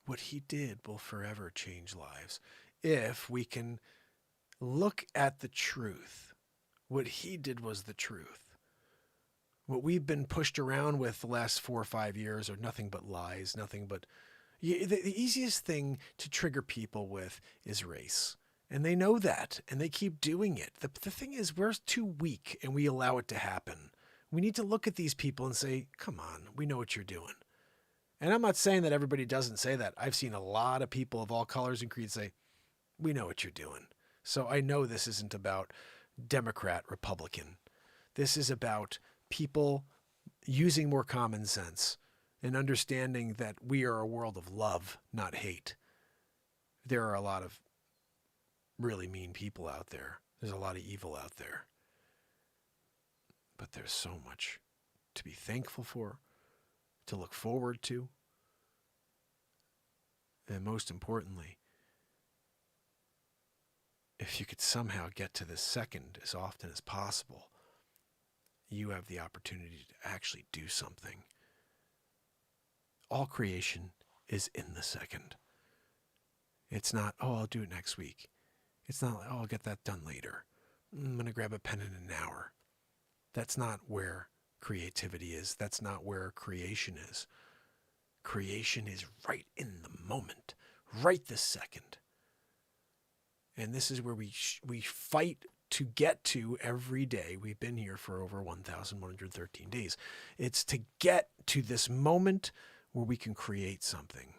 What he did will forever change lives if we can look at the truth. What he did was the truth. What we've been pushed around with the last 4 or 5 years are nothing but lies, nothing but... The easiest thing to trigger people with is race. And they know that, and they keep doing it. The thing is, we're too weak, and we allow it to happen. We need to look at these people and say, come on, we know what you're doing. And I'm not saying that everybody doesn't say that. I've seen a lot of people of all colors and creeds say, we know what you're doing. So I know this isn't about Democrat, Republican. This is about people using more common sense and understanding that we are a world of love, not hate. There are a lot of really mean people out there. There's a lot of evil out there. But there's so much to be thankful for, to look forward to, and most importantly, if you could somehow get to this second as often as possible, you have the opportunity to actually do something. All creation is in the second. It's not, oh, I'll do it next week. It's not, oh, I'll get that done later. I'm going to grab a pen in an hour. That's not where creativity is. That's not where creation is. Creation is right in the moment, right this second. And this is where we fight to get to every day. We've been here for over 1,113 days. It's to get to this moment where we can create something.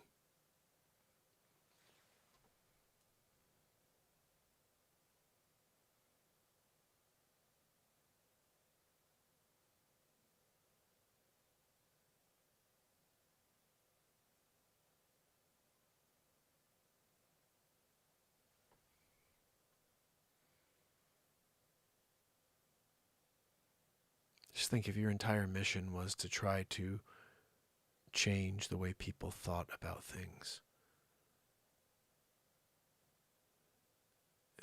Just think if your entire mission was to try to change the way people thought about things.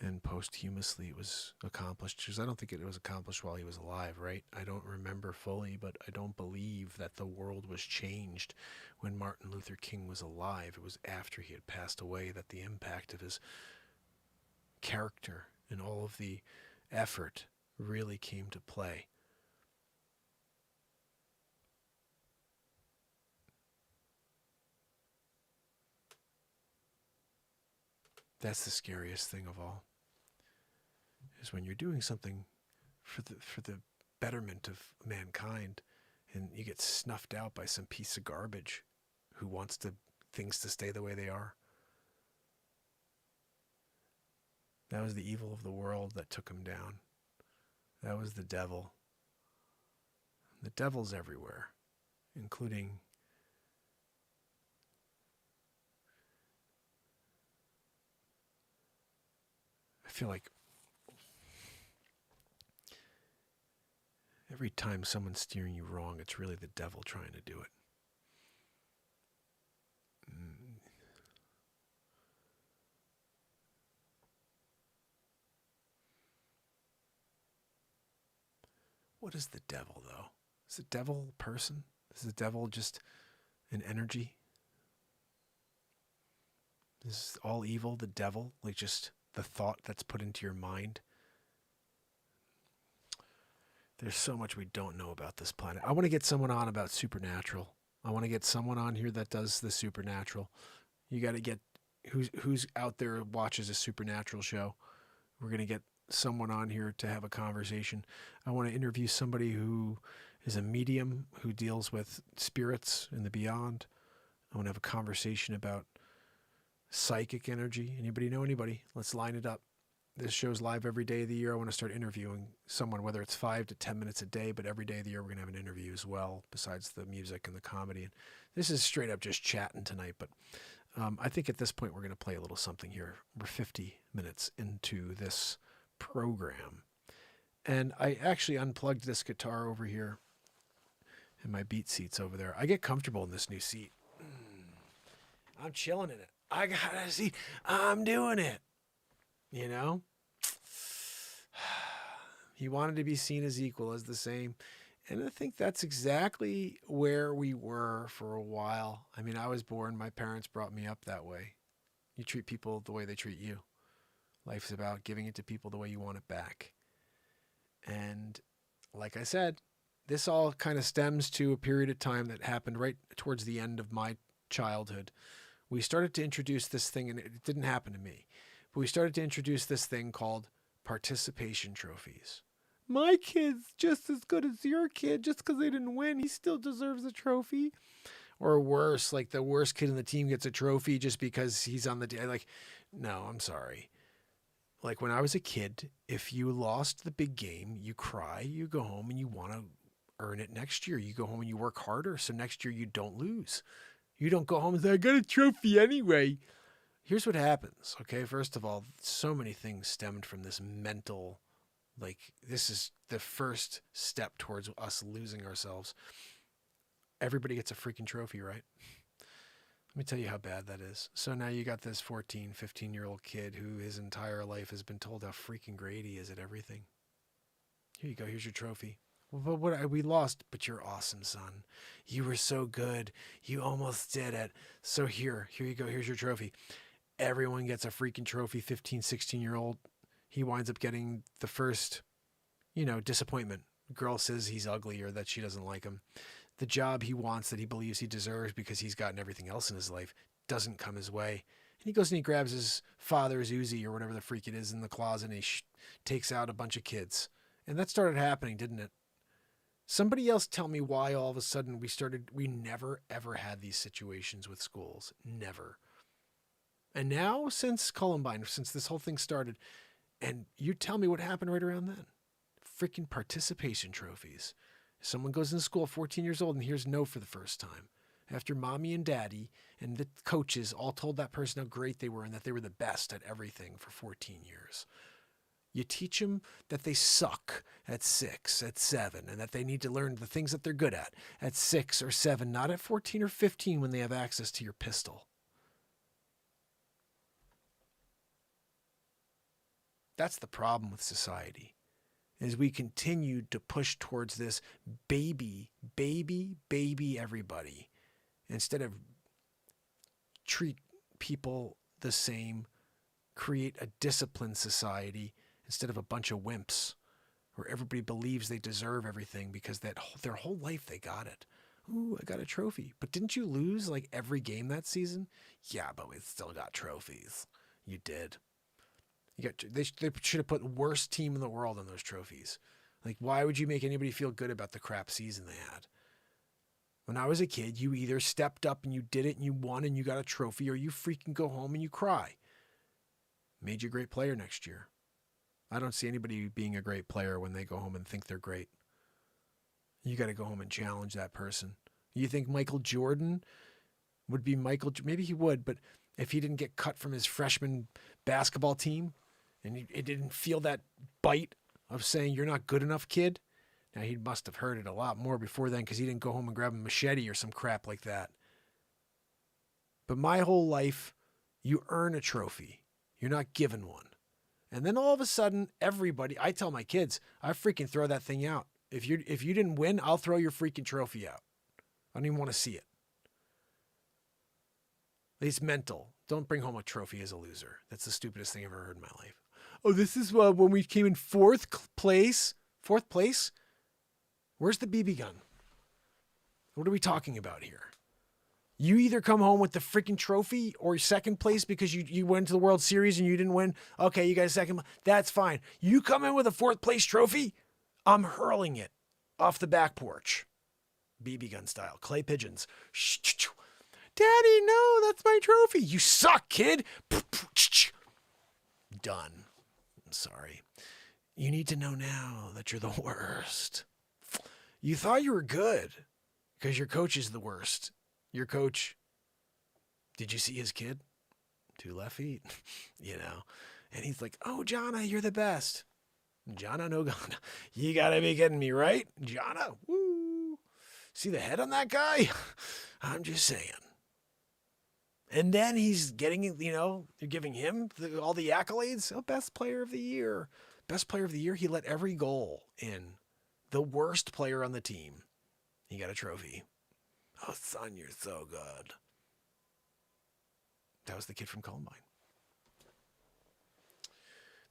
And posthumously it was accomplished, because I don't think it was accomplished while he was alive, right? I don't remember fully, but I don't believe that the world was changed when Martin Luther King was alive. It was after he had passed away that the impact of his character and all of the effort really came to play. That's the scariest thing of all, is when you're doing something for the betterment of mankind and you get snuffed out by some piece of garbage who wants things to stay the way they are. That was the evil of the world that took him down. That was the devil. The devil's everywhere, including I feel like every time someone's steering you wrong, it's really the devil trying to do it. What is the devil, though? Is the devil a person? Is the devil just an energy? Is all evil the devil? Like just the thought that's put into your mind? There's so much we don't know about this planet. I want to get someone on about supernatural. I want to get someone on here that does the supernatural. You got to get who's out there watches a supernatural show. We're going to get someone on here to have a conversation. I want to interview somebody who is a medium who deals with spirits and the beyond. I want to have a conversation about psychic energy. Anybody know anybody? Let's line it up. This show's live every day of the year. I want to start interviewing someone, whether it's 5 to 10 minutes a day, but every day of the year we're going to have an interview as well, besides the music and the comedy. And this is straight up just chatting tonight, but I think at this point we're going to play a little something here. We're 50 minutes into this program. And I actually unplugged this guitar over here and my beat seat's over there. I get comfortable in this new seat. I'm chilling in it. I got a seat. I'm doing it. You know? He wanted to be seen as equal, as the same. And I think that's exactly where we were for a while. I mean, I was born, my parents brought me up that way. You treat people the way they treat you. Life's about giving it to people the way you want it back. And like I said, this all kind of stems to a period of time that happened right towards the end of my childhood. We started to introduce this thing, and it didn't happen to me, but we started to introduce this thing called participation trophies. My kid's just as good as your kid. Just because they didn't win, he still deserves a trophy. Or worse, like the worst kid in the team gets a trophy just because he's on the team. Like, no, I'm sorry. Like when I was a kid, if you lost the big game, you cry, you go home and you want to earn it next year. You go home and you work harder so next year you don't lose. You don't go home and say, I got a trophy anyway. Here's what happens, okay? First of all, so many things stemmed from this mental, like this is the first step towards us losing ourselves. Everybody gets a freaking trophy, right? Let me tell you how bad that is. So now you got this 14, 15-year-old kid who his entire life has been told how freaking great he is at everything. Here you go. Here's your trophy. Well, we lost, but you're awesome, son. You were so good. You almost did it. So here you go. Here's your trophy. Everyone gets a freaking trophy. 15, 16-year-old. He winds up getting the first, disappointment. Girl says he's ugly or that she doesn't like him. The job he wants that he believes he deserves because he's gotten everything else in his life doesn't come his way. And he goes and he grabs his father's Uzi or whatever the freak it is in the closet and he takes out a bunch of kids. And that started happening, didn't it? Somebody else tell me why all of a sudden we never ever had these situations with schools. Never. And now since Columbine, since this whole thing started, and you tell me what happened right around then. Freaking participation trophies. Someone goes into school 14 years old and hears no for the first time. After mommy and daddy and the coaches all told that person how great they were and that they were the best at everything for 14 years. You teach them that they suck at 6, at 7, and that they need to learn the things that they're good at 6 or 7, not at 14 or 15 when they have access to your pistol. That's the problem with society. As we continue to push towards this baby everybody, instead of treat people the same, create a disciplined society instead of a bunch of wimps where everybody believes they deserve everything because their whole life they got it. Ooh, I got a trophy. But didn't you lose like every game that season? Yeah, but we still got trophies. You did. They should have put the worst team in the world on those trophies. Like, why would you make anybody feel good about the crap season they had? When I was a kid, you either stepped up and you did it and you won and you got a trophy, or you freaking go home and you cry. Made you a great player next year. I don't see anybody being a great player when they go home and think they're great. You got to go home and challenge that person. You think Michael Jordan would be Michael? Maybe he would, but if he didn't get cut from his freshman basketball team, and he didn't feel that bite of saying, you're not good enough, kid. Now, he must have heard it a lot more before then because he didn't go home and grab a machete or some crap like that. But my whole life, you earn a trophy. You're not given one. And then all of a sudden, everybody, I tell my kids, I freaking throw that thing out. If you didn't win, I'll throw your freaking trophy out. I don't even want to see it. It's mental. Don't bring home a trophy as a loser. That's the stupidest thing I've ever heard in my life. Oh, this is when we came in fourth place? Fourth place? Where's the BB gun? What are we talking about here? You either come home with the freaking trophy or second place because you went to the World Series and you didn't win. Okay, you got a second. That's fine. You come in with a fourth place trophy, I'm hurling it off the back porch. BB gun style. Clay pigeons. Daddy, no, that's my trophy. You suck, kid. Done. I'm sorry. You need to know now that you're the worst. You thought you were good because your coach is the worst. Your coach Did you see his kid? 2 left feet, you know? And he's like, oh, Jonna, you're the best. Jonna no gonna. You gotta be kidding me, right? Jonna, woo. See the head on that guy? I'm just saying. And then he's getting, you know, they're giving him all the accolades. Oh, best player of the year. Best player of the year. He let every goal in. The worst player on the team. He got a trophy. Oh, son, you're so good. That was the kid from Columbine.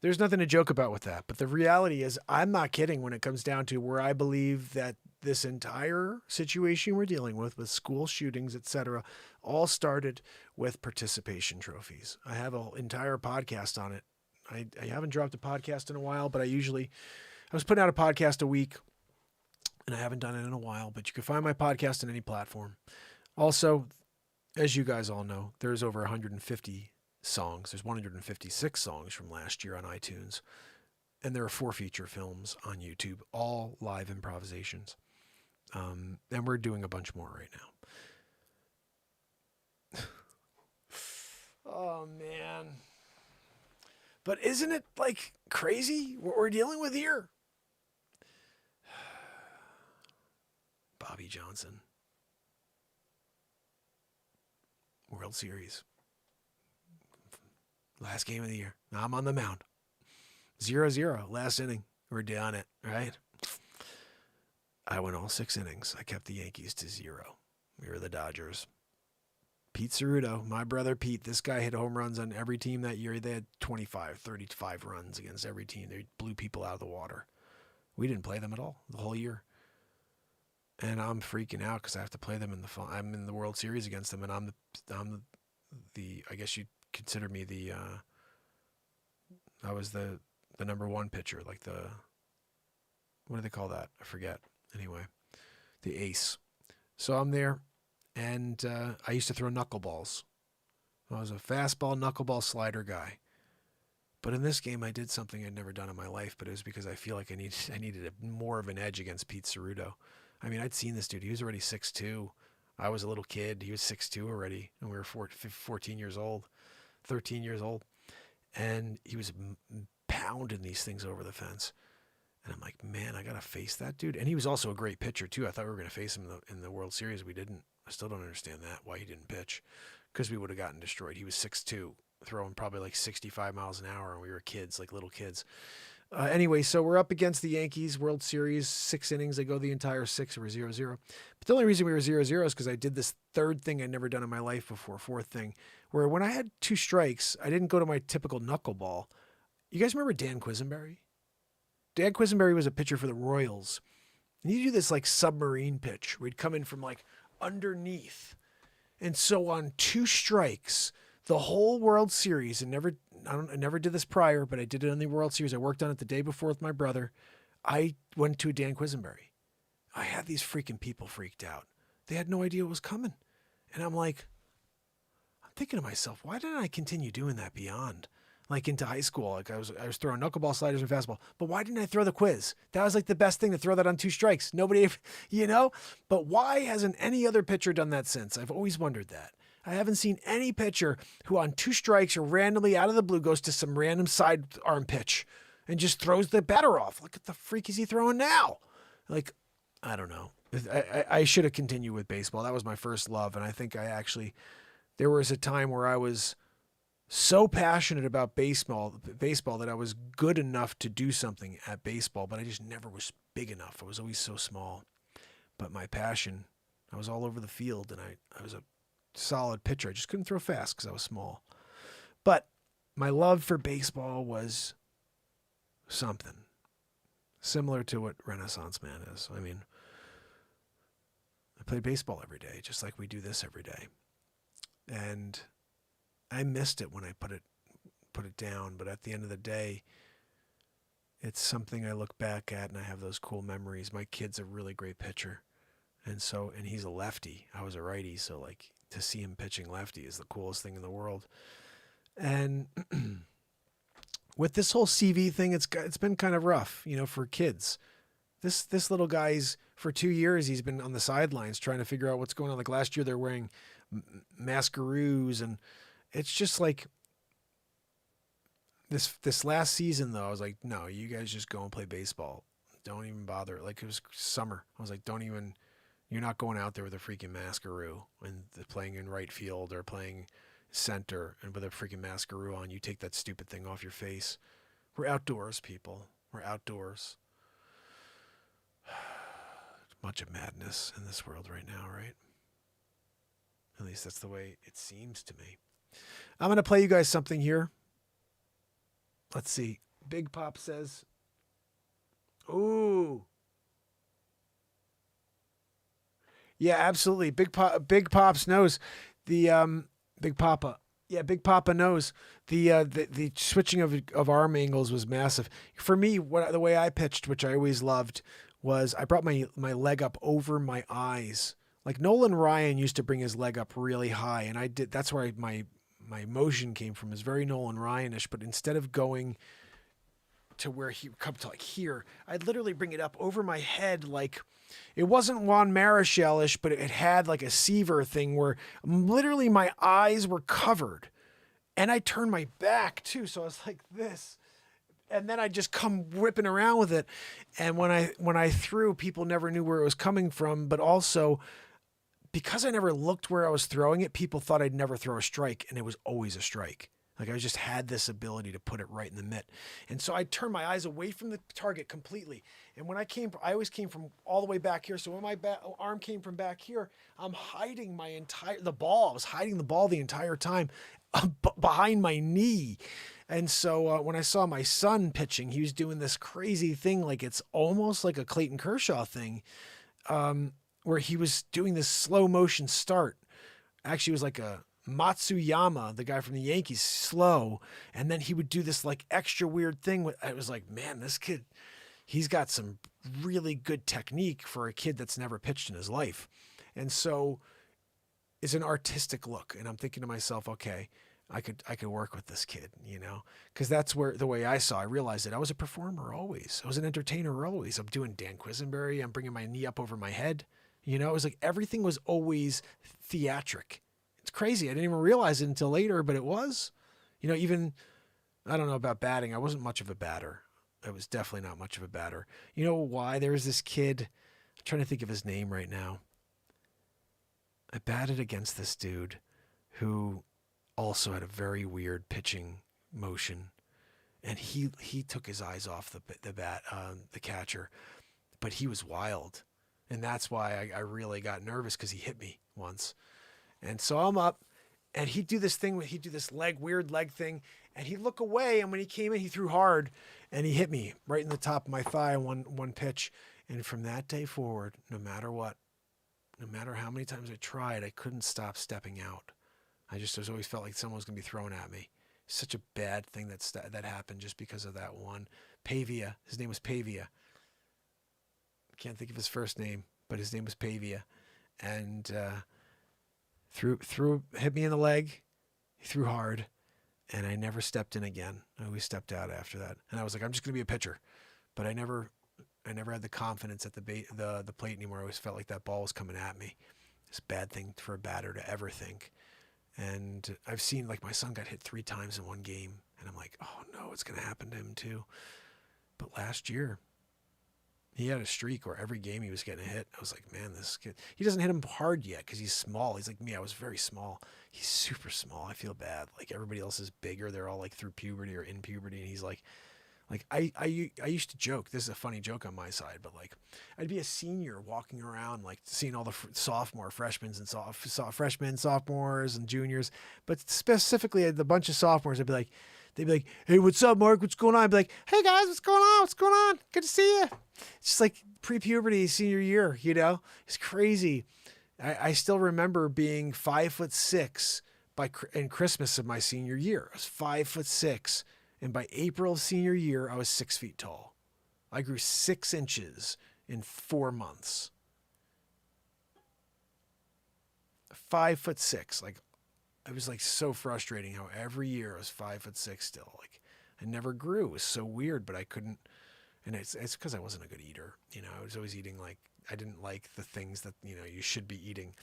There's nothing to joke about with that. But the reality is, I'm not kidding when it comes down to where I believe that this entire situation we're dealing with school shootings, etc., all started with participation trophies. I have an entire podcast on it. I haven't dropped a podcast in a while, but I was putting out a podcast a week, and I haven't done it in a while, but you can find my podcast on any platform. Also, as you guys all know, there's over 150 songs. There's 156 songs from last year on iTunes. And there are 4 feature films on YouTube, all live improvisations. And we're doing a bunch more right now. Oh, man. But isn't it, like, crazy what we're dealing with here? Bobby Johnson. World Series. Last game of the year. Now I'm on the mound. 0-0. Last inning. We're down it, right? I went all 6 innings. I kept the Yankees to 0. We were the Dodgers. Pete Ceruto, my brother Pete, this guy hit home runs on every team that year. They had 25, 35 runs against every team. They blew people out of the water. We didn't play them at all the whole year. And I'm freaking out because I have to play them I'm in the World Series against them, and I'm the I guess you'd consider me I was the number 1 pitcher, like what do they call that? I forget. Anyway, the ace. So I'm there, and I used to throw knuckleballs. I was a fastball, knuckleball, slider guy. But in this game, I did something I'd never done in my life, but it was because I feel like I needed more of an edge against Pete Ceruto. I mean, I'd seen this dude. He was already 6'2". I was a little kid. He was 6'2" already, and we were 14 years old, 13 years old. And he was pounding these things over the fence. And I'm like, man, I got to face that dude. And he was also a great pitcher, too. I thought we were going to face him in the World Series. We didn't. I still don't understand that, why he didn't pitch, because we would have gotten destroyed. He was 6'2", throwing probably like 65 miles an hour, and we were kids, like little kids. Anyway, so we're up against the Yankees, World Series, 6 innings. They go the entire 6. We're 0-0. But the only reason we were 0-0 is because I did this 3rd thing I'd never done in my life before, 4th thing, where when I had 2 strikes, I didn't go to my typical knuckleball. You guys remember Dan Quisenberry? Dan Quisenberry was a pitcher for the Royals. And he'd do this like submarine pitch where he'd come in from like underneath. And so on 2 strikes, the whole World Series, and I never did this prior, but I did it on the World Series. I worked on it the day before with my brother. I went to a Dan Quisenberry. I had these freaking people freaked out. They had no idea what was coming. And I'm like, I'm thinking to myself, why didn't I continue doing that beyond? Like into high school, like I was throwing knuckleball, sliders, and fastball. But why didn't I throw the quiz? That was like the best thing, to throw that on 2 strikes. Nobody, you know? But why hasn't any other pitcher done that since? I've always wondered that. I haven't seen any pitcher who on 2 strikes or randomly out of the blue goes to some random sidearm pitch and just throws the batter off. Look at the freak is he throwing now? Like, I don't know. I should have continued with baseball. That was my first love. And I think there was a time where I was so passionate about baseball that I was good enough to do something at baseball, but I just never was big enough. I was always so small. But my passion, I was all over the field, and I was a solid pitcher. I just couldn't throw fast because I was small. But my love for baseball was something similar to what Renaissance Man is. I mean, I played baseball every day, just like we do this every day. And I missed it when I put it down, but at the end of the day, it's something I look back at and I have those cool memories. My kid's a really great pitcher. And he's a lefty. I was a righty, so like to see him pitching lefty is the coolest thing in the world. And with this whole CV thing, it's been kind of rough, you know, for kids. This little guy's, for 2 years, he's been on the sidelines trying to figure out what's going on. Like last year, they're wearing mascaroos, and it's just like this last season though. I was like, no, you guys just go and play baseball. Don't even bother. Like it was summer. I was like, don't even. You're not going out there with a freaking mascaroo and playing in right field or playing center and with a freaking mascaroo on. You take that stupid thing off your face. We're outdoors, people. We're outdoors. Much of madness in this world right now, right? At least that's the way it seems to me. I'm going to play you guys something here. Let's see. Big Pop says, ooh. Yeah, absolutely. Big Pops knows the Big Papa. Yeah, Big Papa knows the switching of arm angles was massive. For me, the way I pitched, which I always loved, was I brought my leg up over my eyes. Like Nolan Ryan used to bring his leg up really high, and I did. That's where my motion came from. Is very Nolan Ryan-ish, but instead of going to where he come to like here, I'd literally bring it up over my head. Like it wasn't Juan Marichal-ish, but it had like a Seaver thing where literally my eyes were covered, and I turned my back too. So I was like this, and then I just come whipping around with it. And when I threw, people never knew where it was coming from, but also because I never looked where I was throwing it, people thought I'd never throw a strike, and it was always a strike. Like I just had this ability to put it right in the mitt. And so I turned my eyes away from the target completely. And when I always came from all the way back here. So when my arm came from back here, I'm hiding the ball. I was hiding the ball the entire time behind my knee. And so when I saw my son pitching, he was doing this crazy thing. Like it's almost like a Clayton Kershaw thing, where he was doing this slow motion start. Actually, it was like a Matsuyama, the guy from the Yankees, slow. And then he would do this like extra weird thing. I was like, man, this kid, he's got some really good technique for a kid that's never pitched in his life. And so it's an artistic look. And I'm thinking to myself, okay, I could work with this kid, you know, because that's where the way I realized that I was a performer always. I was an entertainer always. I'm doing Dan Quisenberry. I'm bringing my knee up over my head. You know, it was like everything was always theatric. It's crazy. I didn't even realize it until later, but it was. You know, even, I don't know about batting. I wasn't much of a batter. I was definitely not much of a batter. You know why? There's this kid, I'm trying to think of his name right now. I batted against this dude who also had a very weird pitching motion. And he took his eyes off the catcher, but he was wild. And that's why I really got nervous, because he hit me once. And so I'm up, and he'd do this weird leg thing, and he'd look away, and when he came in, he threw hard, and he hit me right in the top of my thigh on one pitch. And from that day forward, no matter what, no matter how many times I tried, I couldn't stop stepping out. I always felt like someone was going to be thrown at me. Such a bad thing that happened just because of that one. Pavia, his name was Pavia. Can't think of his first name, but his name was Pavia. And hit me in the leg. He threw hard, and I never stepped in again. I always stepped out after that. And I was like, I'm just going to be a pitcher. But I never had the confidence at the plate anymore. I always felt like that ball was coming at me. It's a bad thing for a batter to ever think. And I've seen, like, my son got hit 3 times in one game, and I'm like, oh no, it's going to happen to him too. But last year, he had a streak where every game he was getting a hit. I was like, man, this kid, he doesn't hit him hard yet because he's small. He's like me. I was very small. He's super small. I feel bad. Like everybody else is bigger. They're all like through puberty or in puberty. And he's like I used to joke, this is a funny joke on my side, but like I'd be a senior walking around, like seeing all the freshmen and sophomores and juniors, but specifically the bunch of sophomores, they'd be like, hey, what's up, Mark? What's going on? I'd be like, hey guys, what's going on? What's going on? Good to see you. It's just like pre-puberty, senior year, you know, it's crazy. I still remember being 5'6" in Christmas of my senior year. I was 5'6". And by April of senior year, I was 6 feet tall. I grew 6 inches in 4 months. 5'6". Like, it was like so frustrating how every year I was 5'6" still. Like, I never grew. It was so weird, but I couldn't. And it's because I wasn't a good eater. You know, I was always eating like, I didn't like the things that, you know, you should be eating.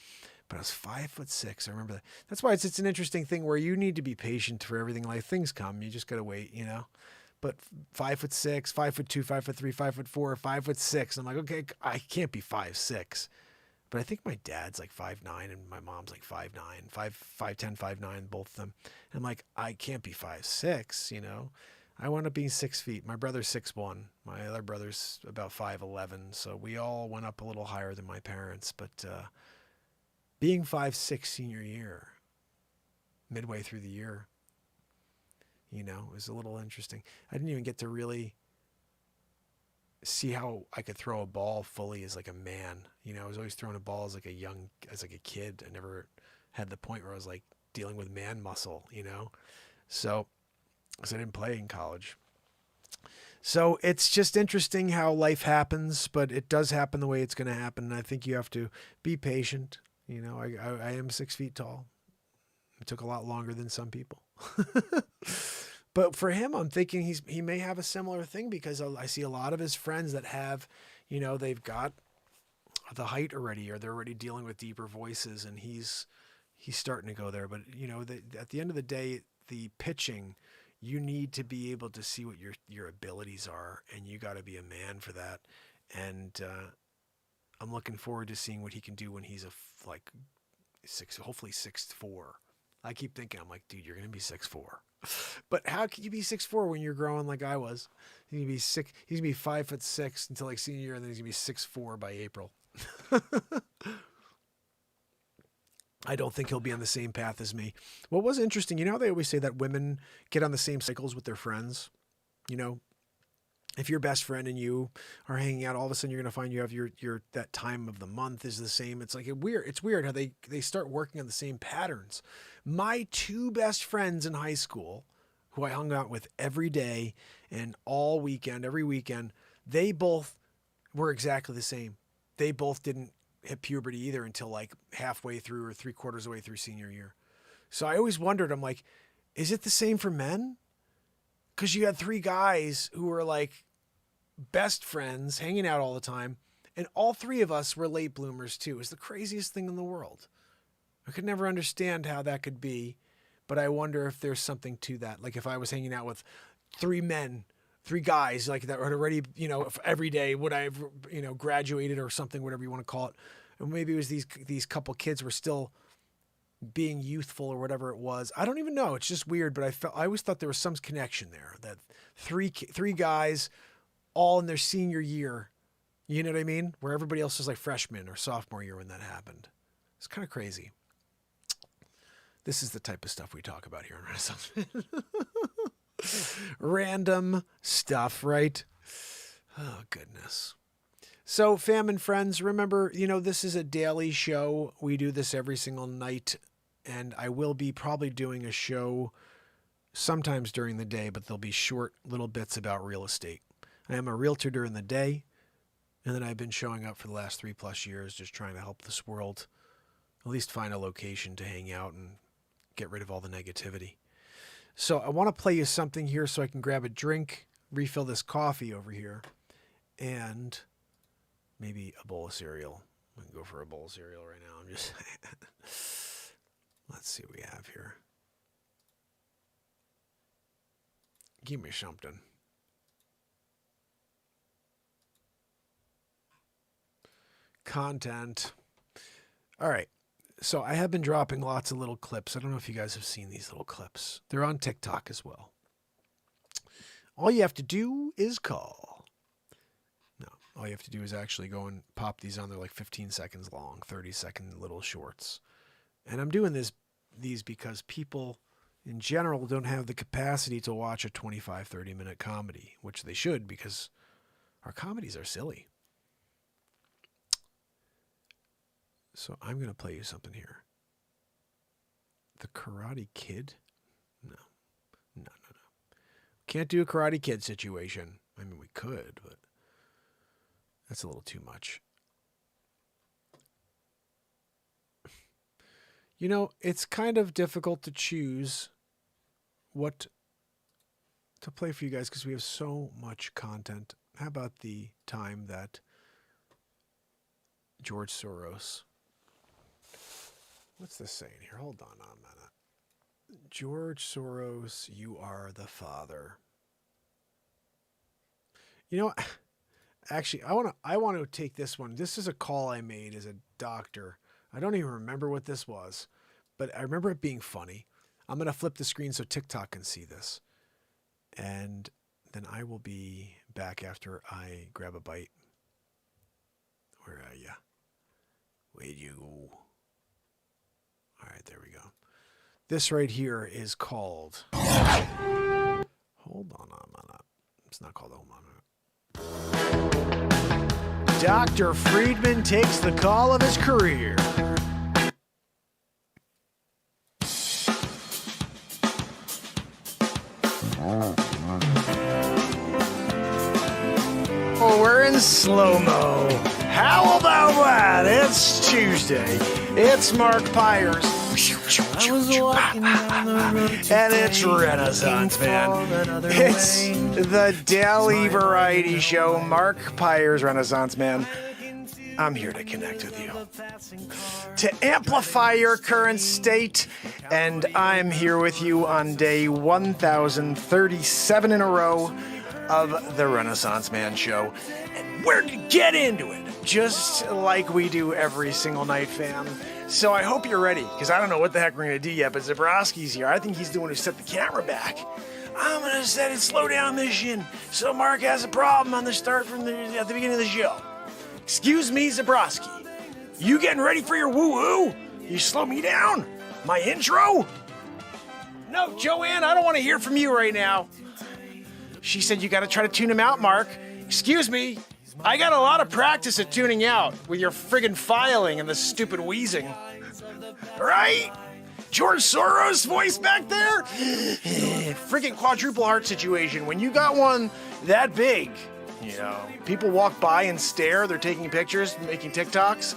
but I was 5'6". I remember that. That's why it's an interesting thing where you need to be patient for everything. Like things come, you just gotta wait, you know. But 5'6", 5'2", 5'3", 5'4", 5'6". I'm like, okay, I can't be 5'6". But I think my dad's like 5'9" and my mom's like 5'9", 5'10", 5'9", both of them. And I'm like, I can't be 5'6", you know. I wound up being 6 feet. My brother's 6'1". My other brother's about 5'11". So we all went up a little higher than my parents. But being 5'6" senior year, midway through the year, you know, it was a little interesting. I didn't even get to really see how I could throw a ball fully as like a man. You know, I was always throwing a ball as like a kid. I never had the point where I was like dealing with man muscle, you know. So, because I didn't play in college. So it's just interesting how life happens, but it does happen the way it's going to happen. And I think you have to be patient. You know, I am 6 feet tall. It took a lot longer than some people. But for him, I'm thinking he may have a similar thing because I see a lot of his friends that have, you know, they've got the height already, or they're already dealing with deeper voices, and he's starting to go there. But you know, at the end of the day, the pitching, you need to be able to see what your abilities are, and you got to be a man for that. And I'm looking forward to seeing what he can do when he's hopefully 6'4". I keep thinking, I'm like, dude, you're gonna be 6'4". But how can you be 6'4" when you're growing like I was? He's gonna be 6. He's gonna be 5'6" until like senior year, and then he's gonna be 6'4" by April. I don't think he'll be on the same path as me. What was interesting, you know, they always say that women get on the same cycles with their friends. You know, if your best friend and you are hanging out, all of a sudden you're gonna find you have your that time of the month is the same. It's like it's weird how they start working on the same patterns. My two best friends in high school, who I hung out with every day and all weekend, every weekend, they both were exactly the same. They both didn't hit puberty either until like halfway through or 3/4 of the way through senior year. So I always wondered, I'm like, is it the same for men? Because you had three guys who were like best friends, hanging out all the time, and all three of us were late bloomers too. It was the craziest thing in the world. I could never understand how that could be, but I wonder if there's something to that. Like if I was hanging out with three guys like that had already, you know, every day would I have, you know, graduated or something, whatever you want to call it. And maybe it was these couple kids were still being youthful or whatever it was. I don't even know. It's just weird, but I always thought there was some connection there, that three guys all in their senior year, you know what I mean? Where everybody else was like freshman or sophomore year when that happened. It's kind of crazy. This is the type of stuff we talk about here in Renaissance. Random stuff, right? Oh, goodness. So, fam and friends, remember, you know, this is a daily show. We do this every single night, and I will be probably doing a show sometimes during the day, but there'll be short little bits about real estate. I am a realtor during the day, and then I've been showing up for the last 3+ years, just trying to help this world at least find a location to hang out and get rid of all the negativity. So I want to play you something here so I can grab a drink, refill this coffee over here, and maybe a bowl of cereal. I can go for a bowl of cereal right now. I'm just let's see what we have here. Give me something. Content. All right. So I have been dropping lots of little clips. I don't know if you guys have seen these little clips. They're on TikTok as well. All you have to do is call. No, all you have to do is actually go and pop these on. They're like 15 seconds long, 30-second little shorts. And I'm doing these because people in general don't have the capacity to watch a 25, 30-minute comedy, which they should, because our comedies are silly. So I'm going to play you something here. The Karate Kid? No. Can't do a Karate Kid situation. I mean, we could, but that's a little too much. You know, it's kind of difficult to choose what to play for you guys because we have so much content. How about the time that George Soros What's this saying here? Hold on a minute. George Soros, you are the father. You know, actually, I want to take this one. This is a call I made as a doctor. I don't even remember what this was, but I remember it being funny. I'm going to flip the screen so TikTok can see this. And then I will be back after I grab a bite. Where are you? Where'd you go? All right, there we go. This right here is called... Hold on a minute. It's not called Hold on a minute. Dr. Friedman takes the call of his career. Oh, we're in slow-mo. How about that? It's Tuesday. It's Mark Pires. I was walking down the road And it's Renaissance Man. It's the daily variety show, Mark Pires, Renaissance Man. I'm here to connect with you, to amplify your current state, and I'm here with you on day 1037 in a row of the Renaissance Man show. And we're gonna get into it, just like we do every single night, fam. So I hope you're ready, because I don't know what the heck we're gonna do yet, but Zabrowski's here. I think he's the one who set the camera back. I'm gonna set it slow down mission, so Mark has a problem on the start from at the beginning of the show. Excuse me, Zabrowski. You getting ready for your woo-woo? You slow me down? My intro? No, Joanne, I don't want to hear from you right now. She said you got to try to tune him out, Mark. Excuse me. I got a lot of practice at tuning out with your friggin' filing and the stupid wheezing. Right? George Soros voice back there? Friggin' quadruple heart situation. When you got one that big, you know, people walk by and stare. They're taking pictures, making TikToks.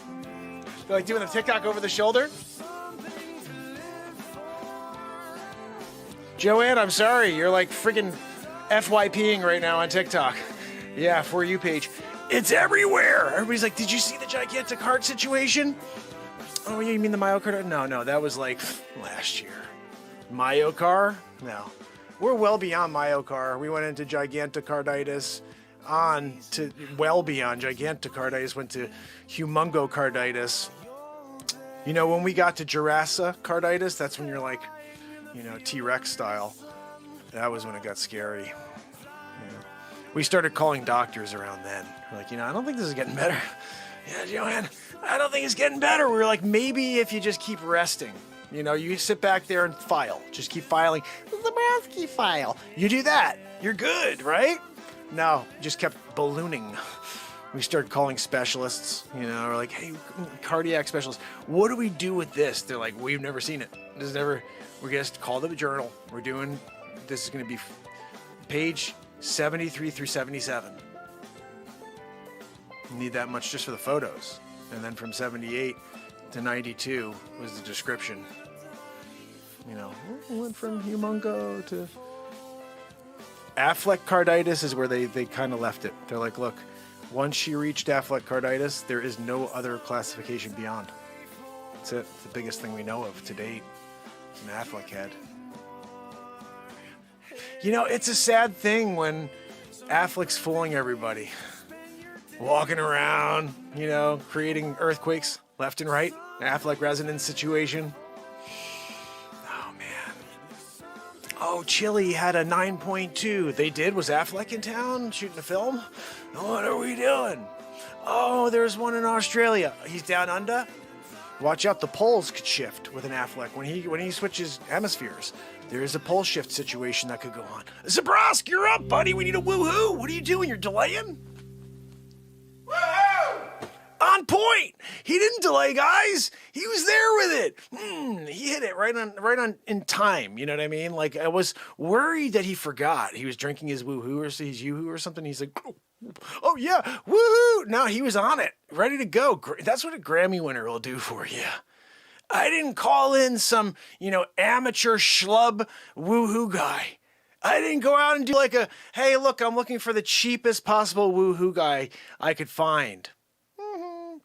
They're like doing a TikTok over the shoulder. Joanne, I'm sorry. You're like friggin' FYPing right now on TikTok. Yeah, For You page. It's everywhere. Everybody's like, did you see the gigantic heart situation? Oh, you mean the myocarditis? No, that was like last year. Myocar? No. We're well beyond myocar. We went into gigantocarditis, on to well beyond gigantocarditis, went to humongocarditis. You know, when we got to Jurassicarditis, that's when you're like, you know, T-Rex style. That was when it got scary. Yeah. We started calling doctors around then. We're like, you know, I don't think this is getting better. Yeah, Joanne, I don't think it's getting better. We were like, maybe if you just keep resting. You know, you sit back there and file. Just keep filing. Zabrowski file. You do that. You're good, right? No, just kept ballooning. We started calling specialists, you know, we're like, hey, cardiac specialist, what do we do with this? They're like, we've never seen it. This is never, we're just call the journal. We're doing, this is going to be page 73 through 77. You need that much just for the photos. And then from 78 to 92 was the description. You know, went from humongo to... Affleck-carditis is where they kind of left it. They're like, look, once she reached Affleck-carditis, there is no other classification beyond. That's it. It's the biggest thing we know of to date. It's an Affleck head. You know, it's a sad thing when Affleck's fooling everybody. Walking around, you know, creating earthquakes left and right. Affleck resonance situation. Oh, man. Oh, Chile had a 9.2. They did? Was Affleck in town shooting a film? What are we doing? Oh, there's one in Australia. He's down under? Watch out, the poles could shift with an Affleck when he switches hemispheres. There is a pole shift situation that could go on. Zabrowski, you're up, buddy. We need a woohoo. What are you doing? You're delaying? Woohoo! On point. He didn't delay, guys. He was there with it. He hit it right on in time. You know what I mean? Like, I was worried that he forgot. He was drinking his woohoo or his yoo-hoo or something. He's like, oh yeah, woohoo! No, he was on it, ready to go. That's what a Grammy winner will do for you. I didn't call in some, you know, amateur schlub woohoo guy. I didn't go out and do like a, hey, look, I'm looking for the cheapest possible woohoo guy I could find.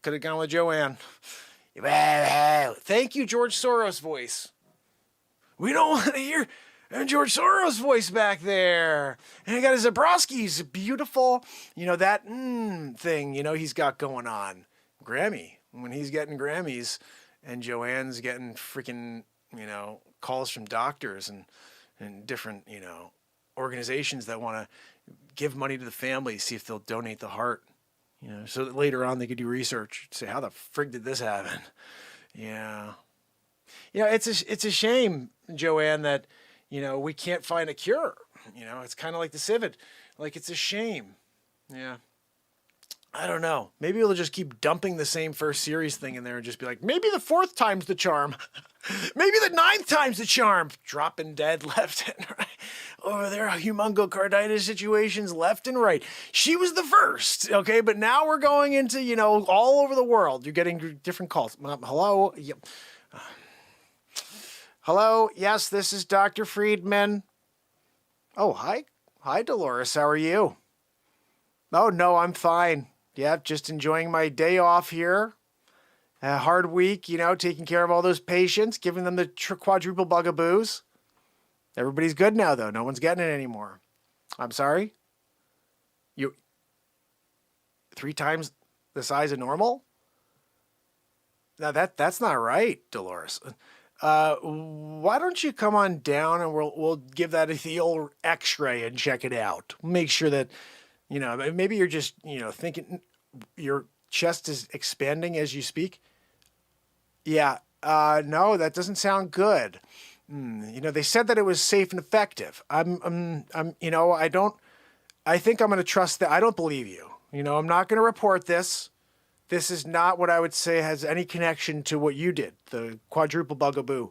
Could have gone with Joanne. Thank you, George Soros voice. We don't want to hear George Soros voice back there. And I got a Zabrowski's beautiful, that thing, he's got going on. Grammy. When he's getting Grammys and Joanne's getting freaking, calls from doctors and different, organizations that want to give money to the family, see if they'll donate the heart, so that later on they could do research, say, how the frig did this happen? Yeah. It's a shame, Joanne, that, we can't find a cure. It's kind of like the civet. Like, it's a shame. Yeah. I don't know. Maybe we'll just keep dumping the same first series thing in there and just be like, maybe the 4th time's the charm. Maybe the 9th time's the charm. Dropping dead left and right. Over there, humongocarditis situations left and right. She was the first, okay? But now we're going into, all over the world. You're getting different calls. Hello? Yep. Hello? Yes, this is Dr. Friedman. Oh, hi. Hi, Dolores. How are you? Oh, no, I'm fine. Yeah, just enjoying my day off here. A hard week, taking care of all those patients, giving them the quadruple bugaboos. Everybody's good now, though. No one's getting it anymore. I'm sorry? You 3 times the size of normal? Now, that's not right, Dolores. Why don't you come on down and we'll give that the old X-ray and check it out. Make sure that, maybe you're just, thinking your chest is expanding as you speak. Yeah. No, that doesn't sound good. They said that it was safe and effective. I think I'm going to trust that. I don't believe you. I'm not going to report this. This is not what I would say has any connection to what you did, the quadruple bugaboo.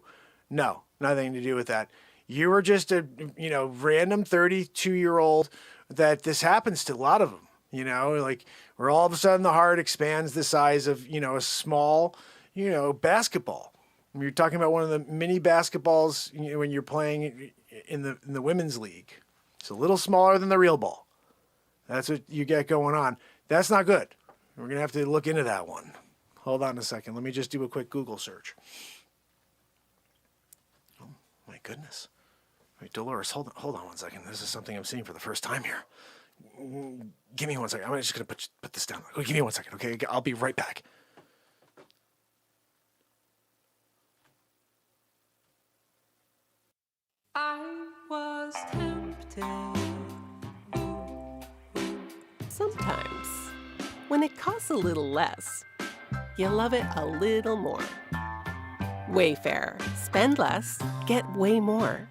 No, nothing to do with that. You were just a, random 32-year-old that this happens to a lot of them, like where all of a sudden the heart expands the size of, a small, basketball. You're talking about one of the mini basketballs when you're playing in the women's league. It's a little smaller than the real ball. That's what you get going on. That's not good. We're going to have to look into that one. Hold on a second. Let me just do a quick Google search. Oh, my goodness. Wait, Dolores, hold on 1 second. This is something I'm seeing for the first time here. Give me 1 second. I'm just going to put this down. Give me 1 second, okay? I'll be right back. I was tempted. Sometimes, when it costs a little less, you love it a little more. Wayfair. Spend less, get way more.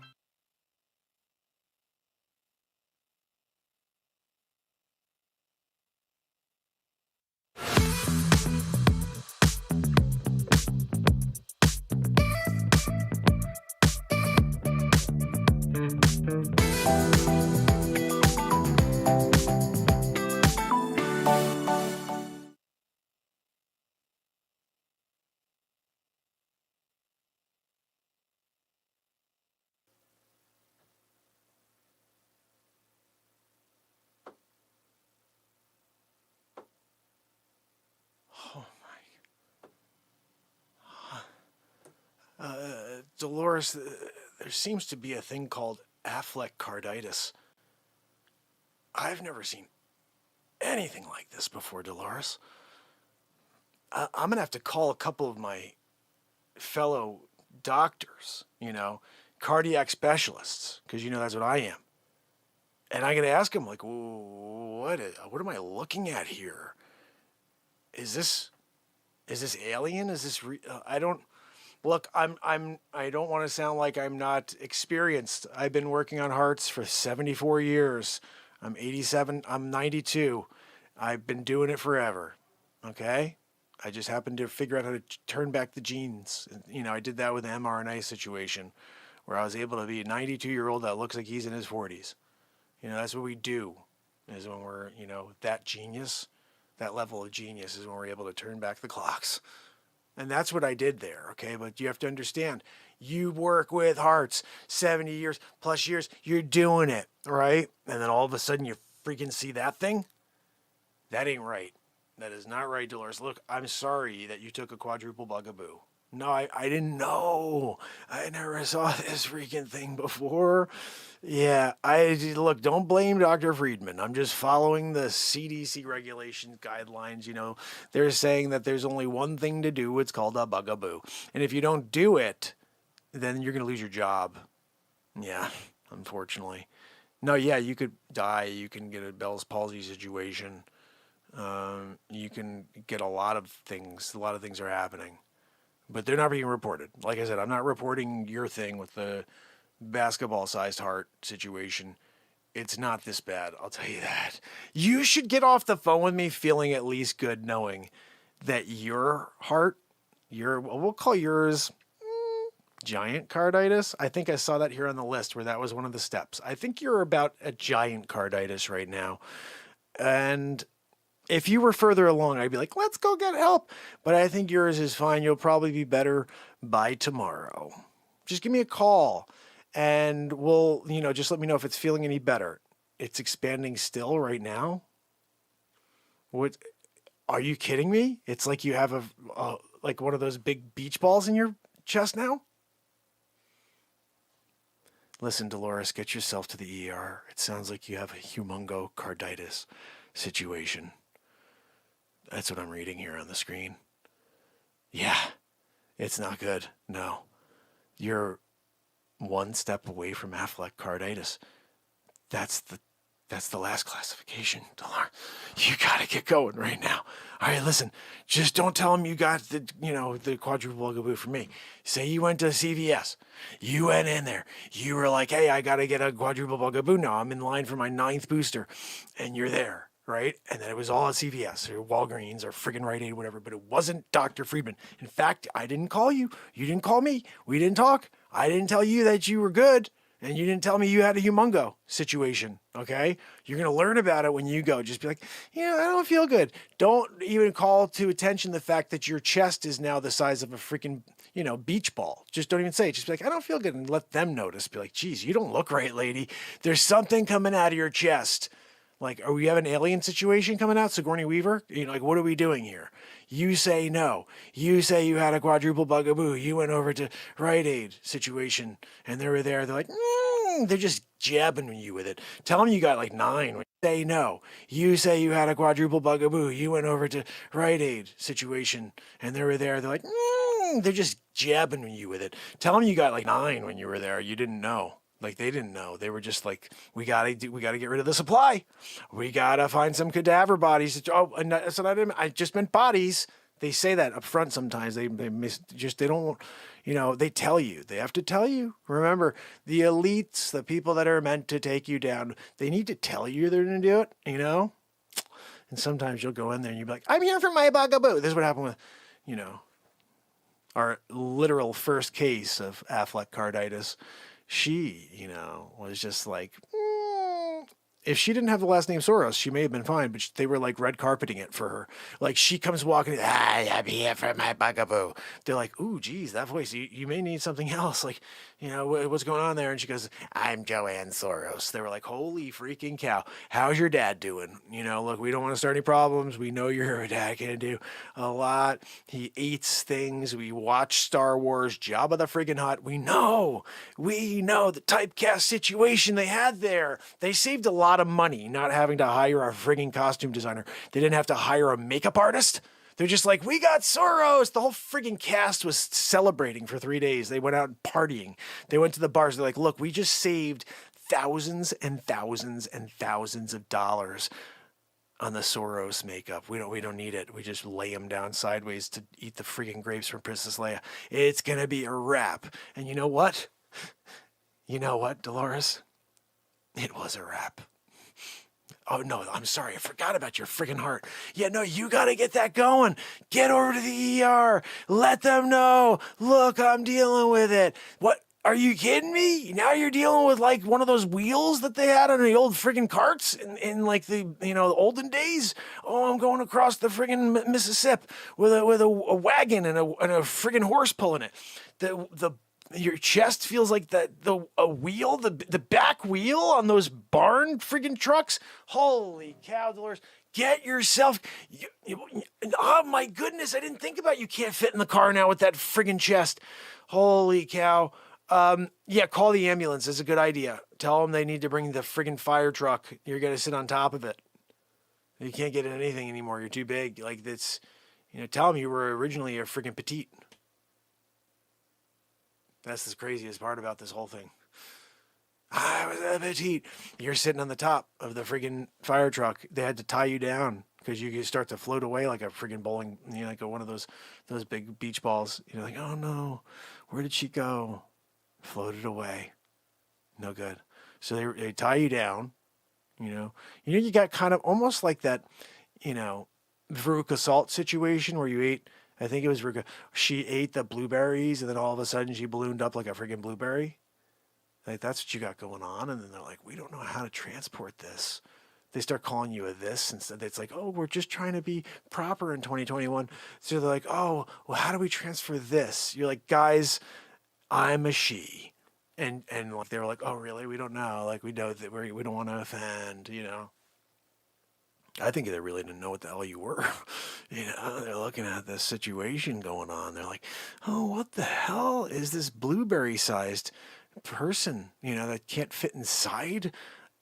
Dolores, there seems to be a thing called carditis. I've never seen anything like this before, Dolores. I'm going to have to call a couple of my fellow doctors, cardiac specialists, because that's what I am. And I'm going to ask them, like, what am I looking at here? Is this alien? Is this I don't look, I don't want to sound like I'm not experienced. I've been working on hearts for 74 years. I'm 87, I'm 92. I've been doing it forever. Okay? I just happened to figure out how to turn back the genes. I did that with the mRNA situation where I was able to be a 92-year-old that looks like he's in his 40s. That's what we do is when we're, that genius, that level of genius is when we're able to turn back the clocks. And that's what I did there, okay? But you have to understand, you work with hearts 70 years plus years, you're doing it, right? And then all of a sudden you freaking see that thing? That ain't right. That is not right, Dolores. Look, I'm sorry that you took a quadruple bugaboo. No, I didn't know. I never saw this freaking thing before. Yeah, look, don't blame Dr. Friedman. I'm just following the CDC regulations, guidelines. You know, they're saying that there's only one thing to do. It's called a bugaboo. And if you don't do it, then you're going to lose your job. Yeah, unfortunately. No, yeah, you could die. You can get a Bell's palsy situation. You can get a lot of things. A lot of things are happening. But they're not being reported. Like I said, I'm not reporting your thing with the basketball-sized heart situation. It's not this bad, I'll tell you that. You should get off the phone with me feeling at least good knowing that your heart, we'll call yours giant carditis. I think I saw that here on the list where that was one of the steps. I think you're about a giant carditis right now. And if you were further along, I'd be like, let's go get help. But I think yours is fine. You'll probably be better by tomorrow. Just give me a call and we'll, just let me know if it's feeling any better. It's expanding still right now. What? Are you kidding me? It's like you have like one of those big beach balls in your chest now? Listen, Dolores, get yourself to the ER. It sounds like you have a humongocarditis situation. That's what I'm reading here on the screen. Yeah, it's not good. No. You're one step away from atelectasis. That's the last classification, Dolores. You got to get going right now. All right, listen, just don't tell them you got the quadruple bugaboo from me. Say you went to CVS. You went in there. You were like, hey, I got to get a quadruple bugaboo now. I'm in line for my 9th booster. And you're there. Right? And then it was all at CVS or Walgreens or friggin' Rite Aid, whatever, but it wasn't Dr. Friedman. In fact, I didn't call you. You didn't call me. We didn't talk. I didn't tell you that you were good. And you didn't tell me you had a humongo situation. Okay? You're going to learn about it when you go. Just be like, I don't feel good. Don't even call to attention the fact that your chest is now the size of a freaking, beach ball. Just don't even say it. Just be like, I don't feel good. And let them notice. Be like, geez, you don't look right, lady. There's something coming out of your chest. Like, are we have an alien situation coming out? Sigourney Weaver? What are we doing here? You say no. You say you had a quadruple bugaboo. You went over to Rite Aid situation, and they were there. They're like, they're just jabbing you with it. Tell them you got like 9. Say no. You say you had a quadruple bugaboo. You went over to Rite Aid situation, and they were there. They're like, they're just jabbing you with it. Tell them you got like 9 when you were there. You didn't know. Like, they didn't know. They were just like, we gotta get rid of the supply. We gotta find some cadaver bodies. And that's what I just meant bodies. They say that up front sometimes. They don't, they tell you. They have to tell you. Remember, the elites, the people that are meant to take you down, they need to tell you they're going to do it, And sometimes you'll go in there and you'll be like, I'm here for my bugaboo. This is what happened with, our literal first case of atelectasis. She, was just like, if she didn't have the last name Soros, she may have been fine, but they were like red carpeting it for her. Like, she comes walking, I'm here for my bugaboo. They're like, ooh, geez, that voice, you may need something else. Like, what's going on there? And she goes, I'm Joanne Soros. They were like, holy freaking cow. How's your dad doing? Look, we don't want to start any problems. We know your dad can do a lot. He eats things. We watch Star Wars, Jabba the friggin' Hutt. We know the typecast situation they had there. They saved a lot of money not having to hire a friggin' costume designer. They didn't have to hire a makeup artist. They're just like, we got Soros. The whole friggin' cast was celebrating for 3 days. They went out partying. They went to the bars. They're like, look, we just saved thousands and thousands and thousands of dollars on the Soros makeup. We don't need it. We just lay them down sideways to eat the friggin' grapes from Princess Leia. It's going to be a wrap. And you know what? You know what, Dolores? It was a wrap. Oh, no, I'm sorry. I forgot about your friggin' heart. Yeah, no, you got to get that going. Get over to the ER. Let them know. Look, I'm dealing with it. What? Are you kidding me? Now you're dealing with like one of those wheels that they had on the old friggin' carts in like the olden days. Oh, I'm going across the friggin' Mississippi with a wagon and a friggin' horse pulling it. The your chest feels like a wheel, the back wheel on those barn friggin' trucks. Holy cow, Dolores. Get yourself. Oh my goodness, I didn't think about you can't fit in the car now with that friggin' chest. Holy cow. Yeah, call the ambulance. It's a good idea. Tell them they need to bring the friggin' fire truck. You're going to sit on top of it. You can't get in anything anymore. You're too big. Like, that's, tell them you were originally a friggin' petite. That's the craziest part about this whole thing. I was a petite. You're sitting on the top of the friggin' fire truck. They had to tie you down because you could start to float away like a friggin' bowling, like one of those big beach balls. You're like, oh no, where did she go? Floated away. No good. So they tie you down, you got kind of almost like that, Veruca Salt situation where you ate, I think it was Veruca, she ate the blueberries and then all of a sudden she ballooned up like a friggin' blueberry. Like, that's what you got going on. And then they're like, we don't know how to transport this. They start calling you a this instead. It's like, oh, we're just trying to be proper in 2021. So they're like, oh, well, how do we transfer this? You're like, guys, I'm a she. And they were like, oh, really? We don't know. Like, we know that we don't want to offend, I think they really didn't know what the hell you were. They're looking at this situation going on. They're like, oh, what the hell is this blueberry-sized person, that can't fit inside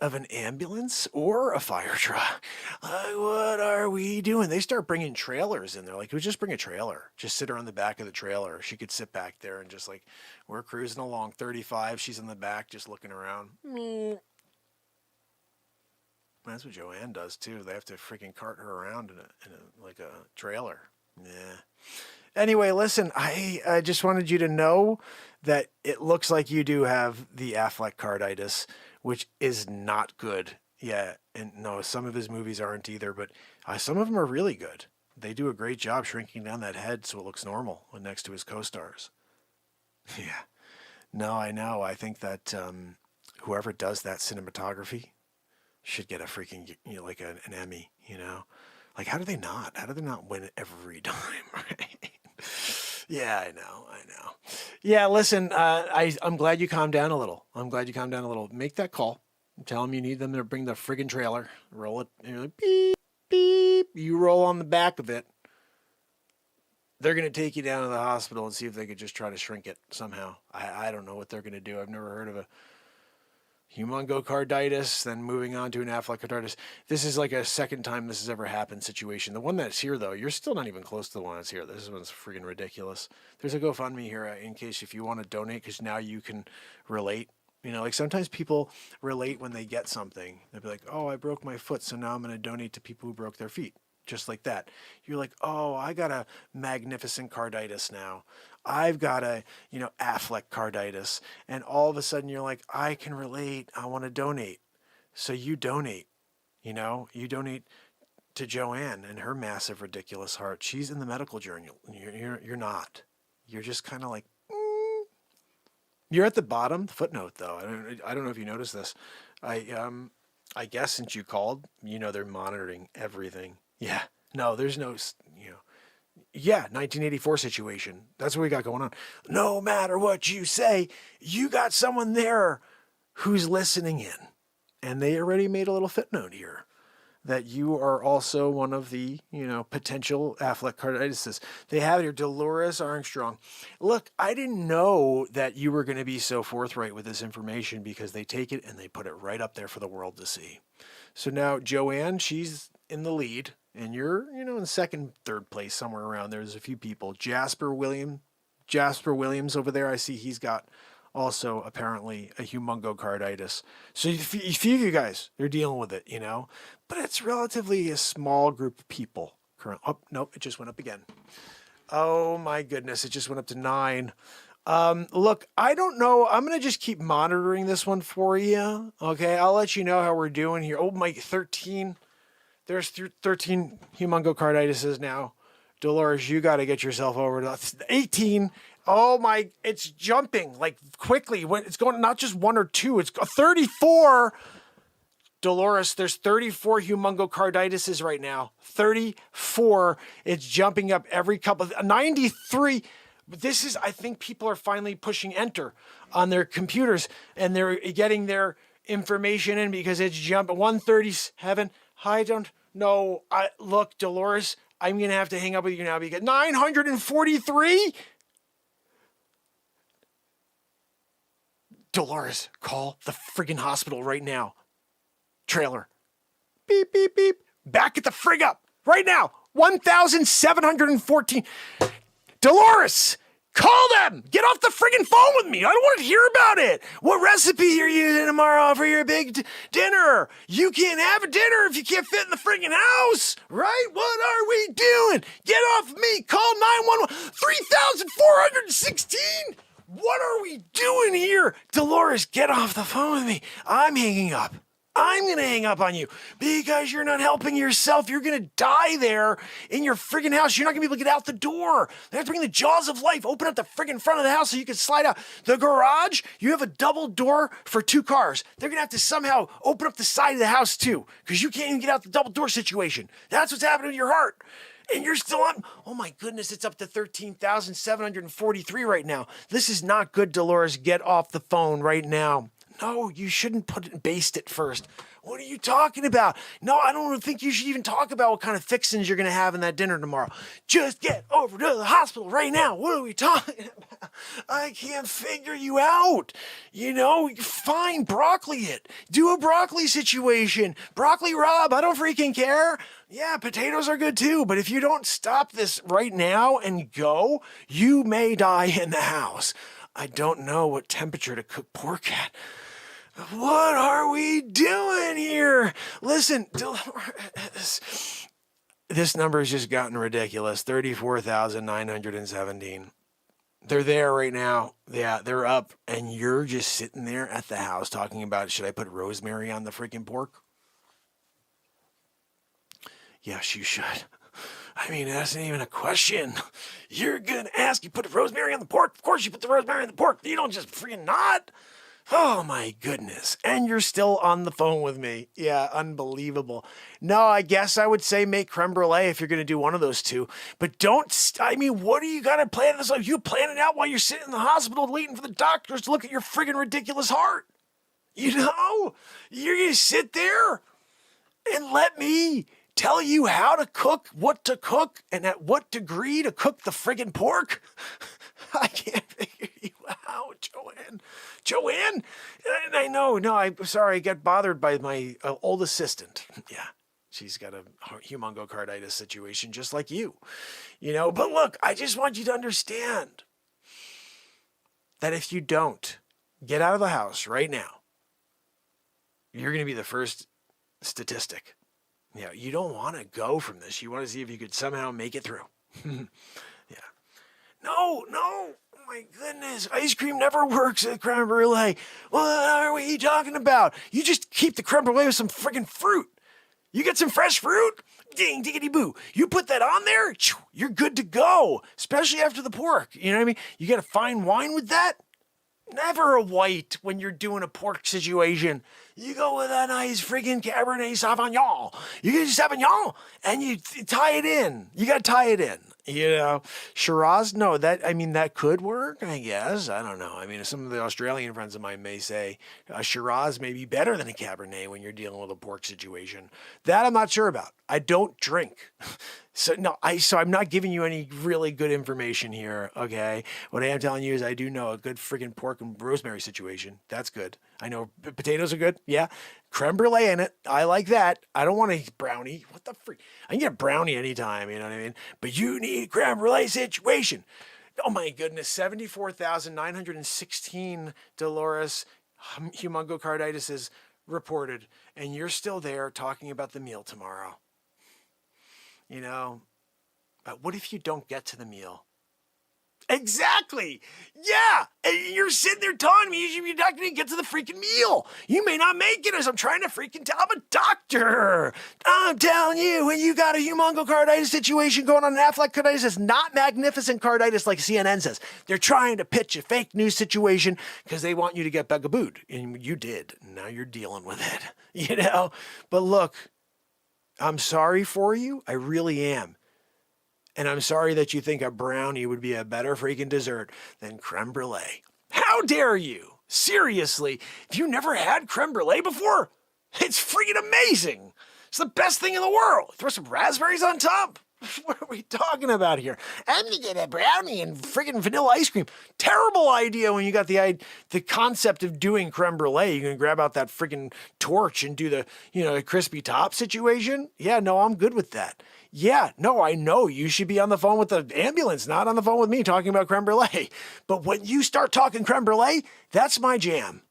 of an ambulance or a fire truck? What are we doing? They start bringing trailers in there. Like, we just bring a trailer. Just sit her on the back of the trailer. She could sit back there and just like, we're cruising along 35. She's in the back just looking around. That's what Joanne does too. They have to freaking cart her around in a trailer. Yeah. Anyway, listen, I just wanted you to know that it looks like you do have the Affleck carditis, which is not good. Yeah, and no, some of his movies aren't either, but some of them are really good. They do a great job shrinking down that head so it looks normal next to his co-stars. Yeah. No, I know. I think that whoever does that cinematography should get a freaking, like an Emmy, Like, how do they not win it every time, right? Yeah, I know. Yeah, listen, I'm glad you calmed down a little. Make that call. Tell them you need them to bring the friggin' trailer. Roll it. And you're like, beep, beep. You roll on the back of it. They're going to take you down to the hospital and see if they could just try to shrink it somehow. I don't know what they're going to do. I've never heard of a humongocarditis, then moving on to an Affleck-carditis. This is like a second time this has ever happened situation. The one that's here, though, you're still not even close to the one that's here. This one's freaking ridiculous. There's a GoFundMe here in case if you want to donate, because now you can relate. Like sometimes people relate when they get something. They'll be like, oh, I broke my foot, so now I'm going to donate to people who broke their feet. Just like that. You're like, oh, I got a magnificent carditis now. I've got a, Affleck carditis. And all of a sudden you're like, I can relate. I want to donate. So you donate, you donate to Joanne and her massive, ridiculous heart. She's in the medical journal. You're not. You're just kind of like, You're at the bottom. Footnote, though. I don't know if you noticed this. I guess since you called, they're monitoring everything. Yeah. No, there's no, 1984 situation. That's what we got going on. No matter what you say, you got someone there who's listening in. And they already made a little footnote here that you are also one of the, potential Affleck carditises. They have here, Dolores Armstrong. Look, I didn't know that you were going to be so forthright with this information because they take it and they put it right up there for the world to see. So now Joanne, she's in the lead. And you're, in second, third place, somewhere around there. There's a few people. Jasper Williams over there. I see he's got also apparently a humongocarditis. So a few of you guys, they're dealing with it, But it's relatively a small group of people. Oh, nope, it just went up again. Oh my goodness, it just went up to 9. Look, I don't know. I'm going to just keep monitoring this one for you. Okay, I'll let you know how we're doing here. Oh my, 13. There's 13 humongocarditis now. Dolores, you got to get yourself over to 18. Oh my, it's jumping like quickly. It's going not just 1 or 2, it's 34. Dolores, there's 34 humongocarditises right now. 34. It's jumping up every couple of 93. But this is, I think people are finally pushing enter on their computers and they're getting their information in because it's jumping 137. I don't know. Look, Dolores, I'm going to have to hang up with you now because 943. Dolores, call the friggin' hospital right now. Trailer. Beep, beep, beep. Back at the frig up right now. 1,714. Dolores, call them. Get off the friggin' phone with me. I don't want to hear about it. What recipe you're using tomorrow for your big dinner? You can't have a dinner if you can't fit in the friggin' house, right? What are we doing? Get off me. Call 911. 3,416. What are we doing here? Dolores, get off the phone with me. I'm hanging up. I'm going to hang up on you because you're not helping yourself. You're going to die there in your friggin' house. You're not going to be able to get out the door. They have to bring the jaws of life, open up the friggin' front of the house so you can slide out. The garage, you have a double door for 2 cars. They're going to have to somehow open up the side of the house too because you can't even get out the double door situation. That's what's happening to your heart. And you're still on. Oh my goodness, it's up to 13,743 right now. This is not good, Dolores. Get off the phone right now. No, you shouldn't baste it first. What are you talking about? No, I don't think you should even talk about what kind of fixings you're going to have in that dinner tomorrow. Just get over to the hospital right now. What are we talking about? I can't figure you out. You know, fine, broccoli it. Do a broccoli situation. Broccoli rub, I don't freaking care. Yeah, potatoes are good too, but if you don't stop this right now and go, you may die in the house. I don't know what temperature to cook pork at. What are we doing here? Listen, this number has just gotten ridiculous. 34,917. They're there right now. Yeah, they're up. And you're just sitting there at the house talking about, should I put rosemary on the freaking pork? Yes, you should. I mean, that's not even a question. You're going to ask, you put the rosemary on the pork? Of course you put the rosemary on the pork. You don't just freaking not. Oh, my goodness. And you're still on the phone with me. Yeah, unbelievable. No, I guess I would say make creme brulee if you're going to do one of those two. But don't, what do you got to plan this? You plan it out while you're sitting in the hospital waiting for the doctors to look at your friggin' ridiculous heart. You know? You're going to sit there and let me tell you how to cook, what to cook, and at what degree to cook the friggin' pork? I can't figure you out, Joanne. Joanne? And I know, no, I'm sorry, I get bothered by my old assistant. Yeah, she's got a humongocarditis situation just like you. You know, but look, I just want you to understand that if you don't get out of the house right now, you're going to be the first statistic. Yeah, you don't want to go from this. You want to see if you could somehow make it through. Yeah. No. Oh my goodness. Ice cream never works at creme brulee. What are we talking about? You just keep the creme brulee with some friggin' fruit. You get some fresh fruit? Ding, diggity boo. You put that on there, you're good to go. Especially after the pork. You know what I mean? You get a fine wine with that. Never a white when you're doing a pork situation. You go with a nice friggin' Cabernet Sauvignon. You get Sauvignon and you tie it in. You got to tie it in. You know, Shiraz, no, that could work, I guess. I don't know. I mean, some of the Australian friends of mine may say a Shiraz may be better than a Cabernet when you're dealing with a pork situation. That I'm not sure about. I don't drink. So I'm not giving you any really good information here, okay? What I am telling you is I do know a good friggin' pork and rosemary situation. That's good. I know potatoes are good. Yeah. Creme brulee in it. I like that. I don't want a brownie. What the freak? I can get a brownie anytime, you know what I mean? But you need a creme brulee situation. Oh my goodness. 74,916 Dolores humongocarditis is reported. And you're still there talking about the meal tomorrow. You know, what if you don't get to the meal? Exactly. Yeah. And you're sitting there telling me you're not going to get to the freaking meal. You may not make it as I'm trying to freaking tell. I'm a doctor. I'm telling you, when you got a humongocarditis situation going on, an anaphylactic is not magnificent carditis like CNN says. They're trying to pitch a fake news situation because they want you to get bugabooed. And you did. Now you're dealing with it, you know? But look, I'm sorry for you. I really am. And I'm sorry that you think a brownie would be a better freaking dessert than creme brulee. How dare you? Seriously, have you never had creme brulee before? It's freaking amazing. It's the best thing in the world. Throw some raspberries on top. What are we talking about here? I'm gonna get a brownie and friggin' vanilla ice cream. Terrible idea when you got the concept of doing creme brulee. You're gonna grab out that friggin' torch and do the crispy top situation. Yeah, no, I'm good with that. Yeah, no, I know you should be on the phone with the ambulance, not on the phone with me talking about creme brulee. But when you start talking creme brulee, that's my jam.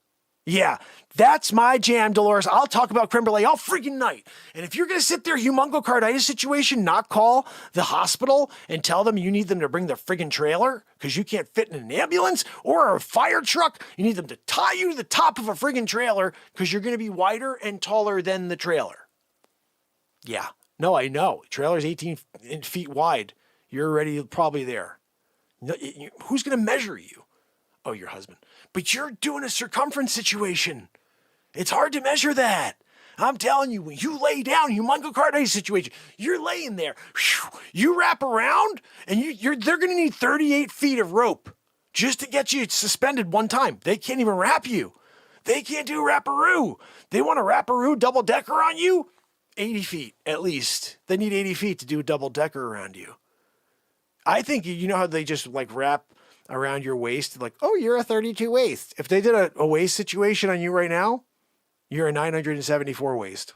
Yeah, that's my jam, Dolores. I'll talk about creme brulee all freaking night. And if you're going to sit there, humongocarditis situation, not call the hospital and tell them you need them to bring the friggin' trailer because you can't fit in an ambulance or a fire truck, you need them to tie you to the top of a friggin' trailer because you're going to be wider and taller than the trailer. Yeah, no, I know. Trailer's 18 feet wide. You're already probably there. Who's going to measure you? Oh, your husband. But you're doing a circumference situation. It's hard to measure that. I'm telling you, when you lay down, humongocarditis situation, you're laying there. You wrap around, and they're going to need 38 feet of rope just to get you suspended one time. They can't even wrap you. They can't do wraparoo. They want a wraparoo double-decker on you? 80 feet, at least. They need 80 feet to do a double-decker around you. I think, you know how they just, wrap around your waist, oh, you're a 32 waist. If they did a waist situation on you right now, you're a 974 waist.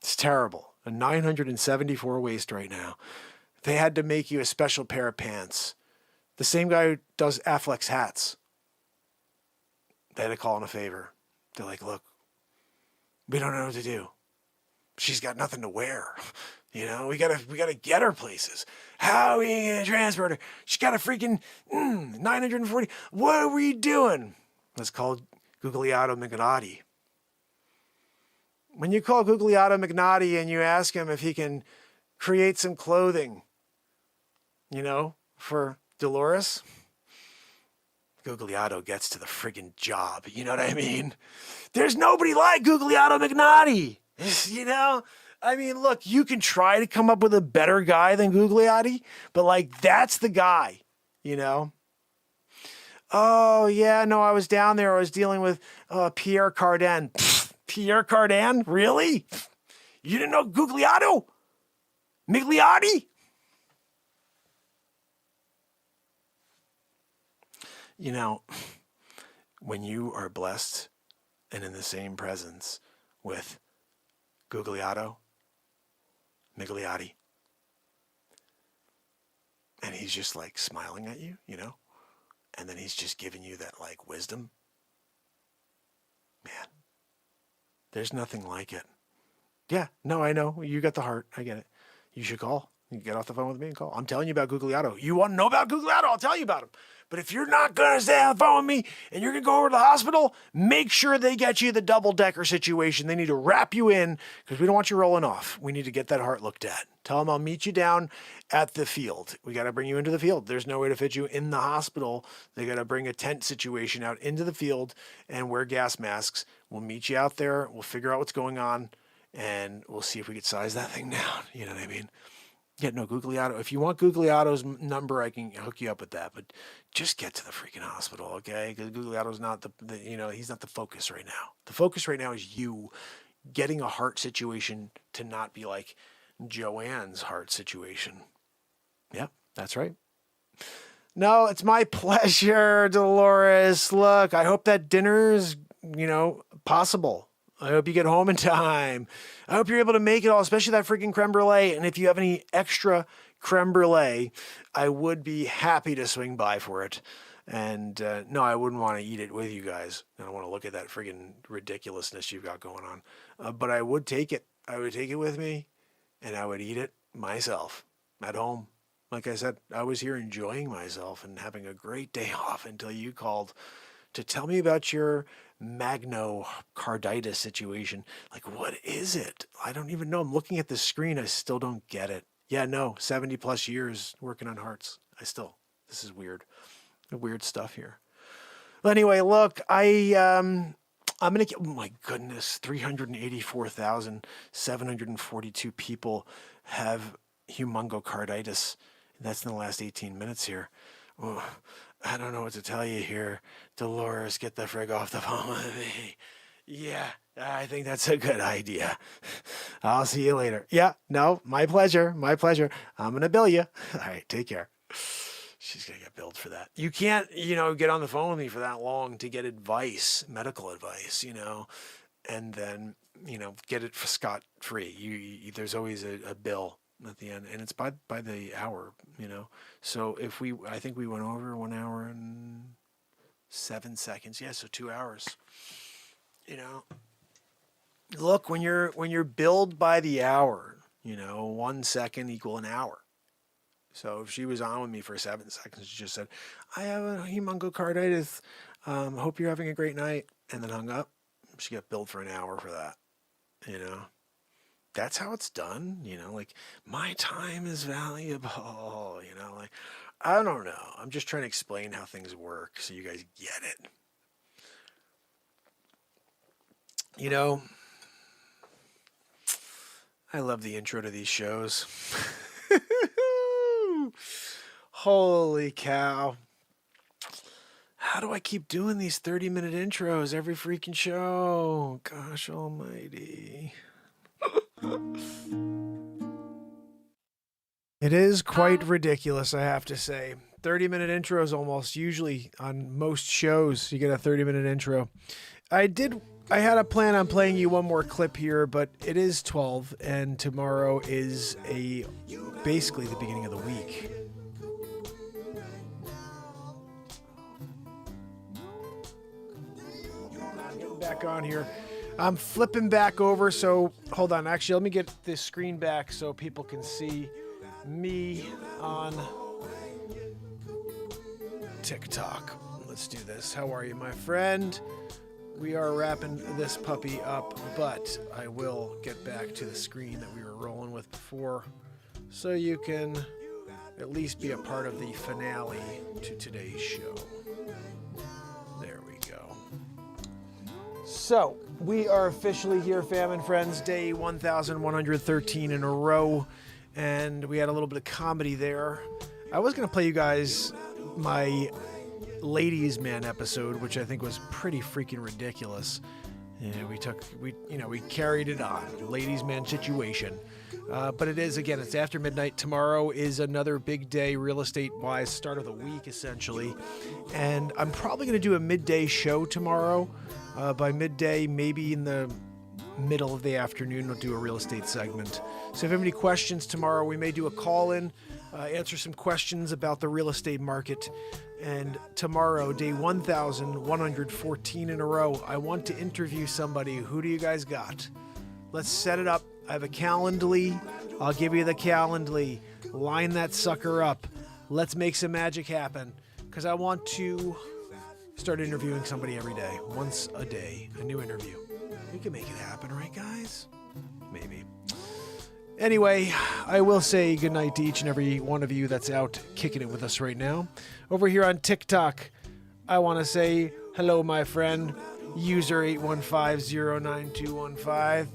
It's terrible. A 974 waist right now. They had to make you a special pair of pants. The same guy who does Affleck's hats. They had to call in a favor. They're like, look, we don't know what to do. She's got nothing to wear. We gotta get her places. How are we gonna transport her? She's got a freaking 940. What are we doing? It's called Guglielmo Magnotti. When you call Guglielmo Magnotti and you ask him if he can create some clothing, for Dolores, Guglielmo gets to the friggin' job. You know what I mean? There's nobody like Guglielmo Magnotti. I mean, look, you can try to come up with a better guy than Gugliotti, but that's the guy, Oh, yeah, no, I was down there. I was dealing with Pierre Cardin. Pierre Cardin? Really? You didn't know Gugliotti? Migliotti? When you are blessed and in the same presence with Gugliotti, Migliotti, and he's just smiling at you, and then he's just giving you that wisdom. Man, there's nothing like it. Yeah, no, I know. You got the heart. I get it. You should call. You get off the phone with me and call. I'm telling you about Gugliotti. You want to know about Gugliotti? I'll tell you about him. But if you're not going to stay on the phone with me and you're going to go over to the hospital, make sure they get you the double-decker situation. They need to wrap you in because we don't want you rolling off. We need to get that heart looked at. Tell them I'll meet you down at the field. We got to bring you into the field. There's no way to fit you in the hospital. They got to bring a tent situation out into the field and wear gas masks. We'll meet you out there. We'll figure out what's going on and we'll see if we can size that thing down. You know what I mean? Yeah, no, Gugliotti. If you want Gugliotto's number, I can hook you up with that. But just get to the freaking hospital, okay? Because Gugliotto's not he's not the focus right now. The focus right now is you getting a heart situation to not be like Joanne's heart situation. Yep, that's right. No, it's my pleasure, Dolores. Look, I hope that dinner's, possible. I hope you get home in time. I hope you're able to make it all, especially that freaking creme brulee. And if you have any extra creme brulee, I would be happy to swing by for it. And no, I wouldn't want to eat it with you guys. I don't want to look at that freaking ridiculousness you've got going on. But I would take it. I would take it with me, and I would eat it myself at home. Like I said, I was here enjoying myself and having a great day off until you called to tell me about your magnocarditis situation. What is it? I don't even know. I'm looking at the screen. I still don't get it. Yeah, no, 70 plus years working on hearts. This is weird. Weird stuff here. Well, anyway, look, I'm going to get, oh my goodness, 384,742 people have humongocarditis. That's in the last 18 minutes here. Oh, I don't know what to tell you here. Dolores, get the frig off the phone with me. Yeah, I think that's a good idea. I'll see you later. Yeah, no, my pleasure. My pleasure. I'm going to bill you. All right, take care. She's going to get billed for that. You can't, get on the phone with me for that long to get advice, medical advice, and then, get it for scot-free. There's always a bill at the end, and it's by the hour, So I think we went over 1 hour and 7 seconds. Yeah, so 2 hours. Look, when you're billed by the hour, 1 second equal an hour. So if she was on with me for 7 seconds, she just said, I have a humongocarditis. Hope you're having a great night. And then hung up. She got billed for an hour for that. That's how it's done. Like my time is valuable. Like, I don't know. I'm just trying to explain how things work so you guys get it. I love the intro to these shows. Holy cow. How do I keep doing these 30-minute intros every freaking show? Gosh almighty. It is quite ridiculous, I have to say. 30-minute intros almost. Usually on most shows, you get a 30-minute intro. I had a plan on playing you one more clip here, but it is 12, and tomorrow is basically the beginning of the week. Getting back on here. I'm flipping back over, so hold on. Actually, let me get this screen back so people can see me on TikTok. Let's do this. How are you, my friend? We are wrapping this puppy up, but I will get back to the screen that we were rolling with before so you can at least be a part of the finale to today's show. There we go. So, we are officially here, fam and friends, day 1113 in a row, and we had a little bit of comedy there. I was going to play you guys my Ladies Man episode, which I think was pretty freaking ridiculous. Yeah, we carried it on. Ladies Man situation. But it is, again, it's after midnight. Tomorrow is another big day, real estate-wise, start of the week, essentially. And I'm probably going to do a midday show tomorrow. By midday, maybe in the middle of the afternoon, we'll do a real estate segment. So if you have any questions tomorrow, we may do a call-in, answer some questions about the real estate market. And tomorrow, day 1114 in a row, I want to interview somebody. Who do you guys got? Let's set it up. I have a Calendly. I'll give you the Calendly. Line that sucker up. Let's make some magic happen. Because I want to start interviewing somebody every day. Once a day. A new interview. We can make it happen, right, guys? Maybe. Anyway, I will say goodnight to each and every one of you that's out kicking it with us right now. Over here on TikTok, I want to say hello, my friend, user 815092215.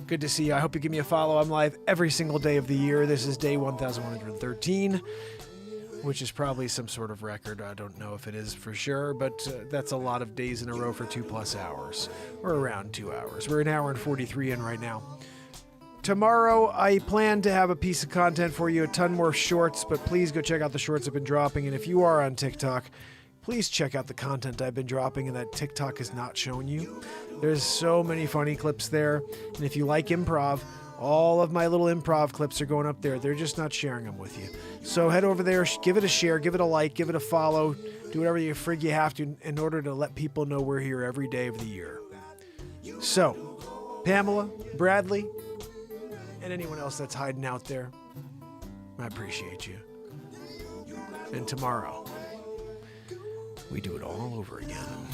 Good to see you. I hope you give me a follow. I'm live every single day of the year. This is day 1113, which is probably some sort of record. I don't know if it is for sure, but that's a lot of days in a row for 2+ hours. We're around 2 hours. We're an hour and 43 in right now. Tomorrow, I plan to have a piece of content for you, a ton more shorts, but please go check out the shorts I've been dropping. And if you are on TikTok, please check out the content I've been dropping and that TikTok is not showing you. There's so many funny clips there. And if you like improv, all of my little improv clips are going up there. They're just not sharing them with you. So head over there, give it a share, give it a like, give it a follow. Do whatever you frig you have to in order to let people know we're here every day of the year. So, Pamela, Bradley, and anyone else that's hiding out there, I appreciate you. And tomorrow, we do it all over again.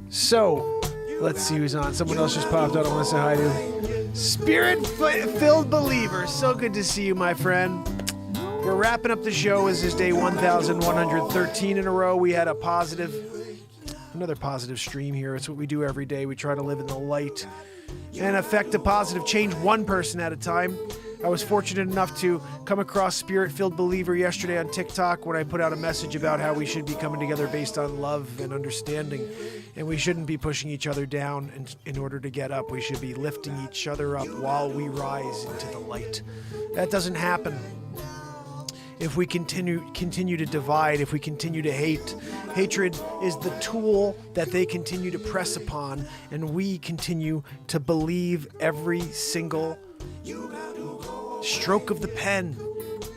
So, let's see who's on. Someone else just popped out I want to say hi to. Spirit-filled believer. So good to see you, my friend. We're wrapping up the show. This is day 1113 in a row. We had a positive Another positive stream here. It's what we do every day. We try to live in the light and affect a positive change one person at a time. I was fortunate enough to come across Spirit-Filled Believer yesterday on TikTok when I put out a message about how we should be coming together based on love and understanding. And we shouldn't be pushing each other down in order to get up. We should be lifting each other up while we rise into the light. That doesn't happen if we continue to divide, if we continue to hate. Hatred is the tool that they continue to press upon, and we continue to believe every single stroke of the pen.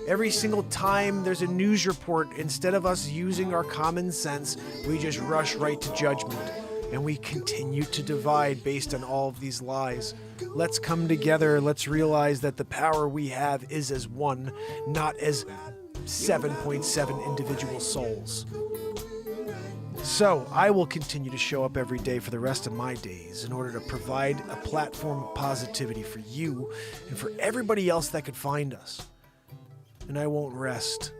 Every single time there's a news report, instead of us using our common sense, we just rush right to judgment. And we continue to divide based on all of these lies. Let's come together. Let's realize that the power we have is as one, not as 7.7 individual souls. So I will continue to show up every day for the rest of my days in order to provide a platform of positivity for you and for everybody else that could find us. And I won't rest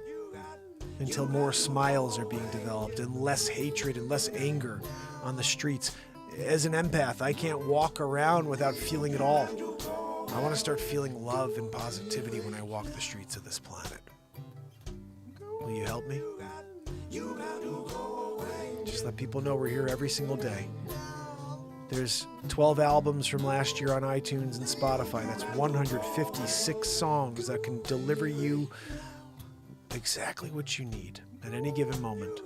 until more smiles are being developed and less hatred and less anger on the streets. As an empath, I can't walk around without feeling it all. I want to start feeling love and positivity when I walk the streets of this planet. Will you help me? Just let people know we're here every single day. There's 12 albums from last year on iTunes and Spotify. That's 156 songs that can deliver you exactly what you need at any given moment.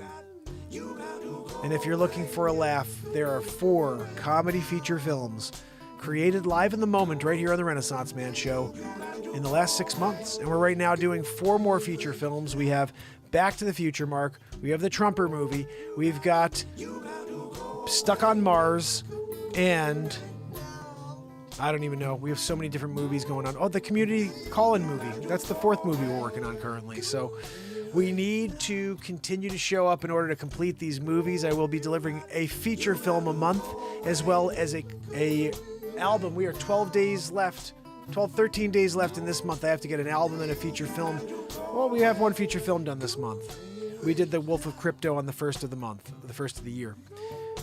And if you're looking for a laugh, there are 4 comedy feature films created live in the moment right here on the Renaissance Man Show in the last 6 months. And we're right now doing 4 more feature films. We have Back to the Future, Mark. We have the Trumper movie. We've got Stuck on Mars. And I don't even know. We have so many different movies going on. Oh, the Community Call-In movie. That's the 4th movie we're working on currently. So we need to continue to show up in order to complete these movies. I will be delivering a feature film a month as well as a album. We are 13 days left in this month. I have to get an album and a feature film. Well, we have 1 feature film done this month. We did the Wolf of Crypto on the 1st of the month, the 1st of the year.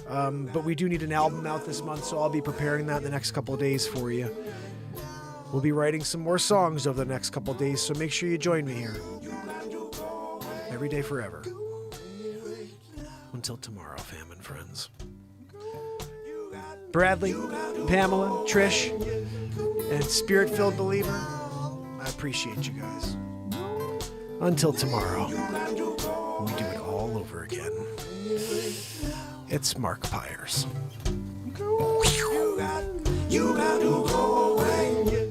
But we do need an album out this month, so I'll be preparing that in the next couple of days for you. We'll be writing some more songs over the next couple of days, so make sure you join me here. Every day forever. Until tomorrow, fam and friends. Bradley, Pamela, Trish, and Spirit-Filled Believer, I appreciate you guys. Until tomorrow, we do it all over again. It's Mark Pires.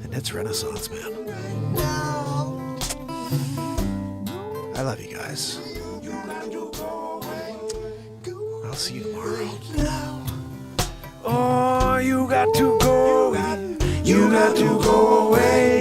And it's Renaissance Man. I love you guys. I'll see you tomorrow. Oh, you got to go. You got to go away.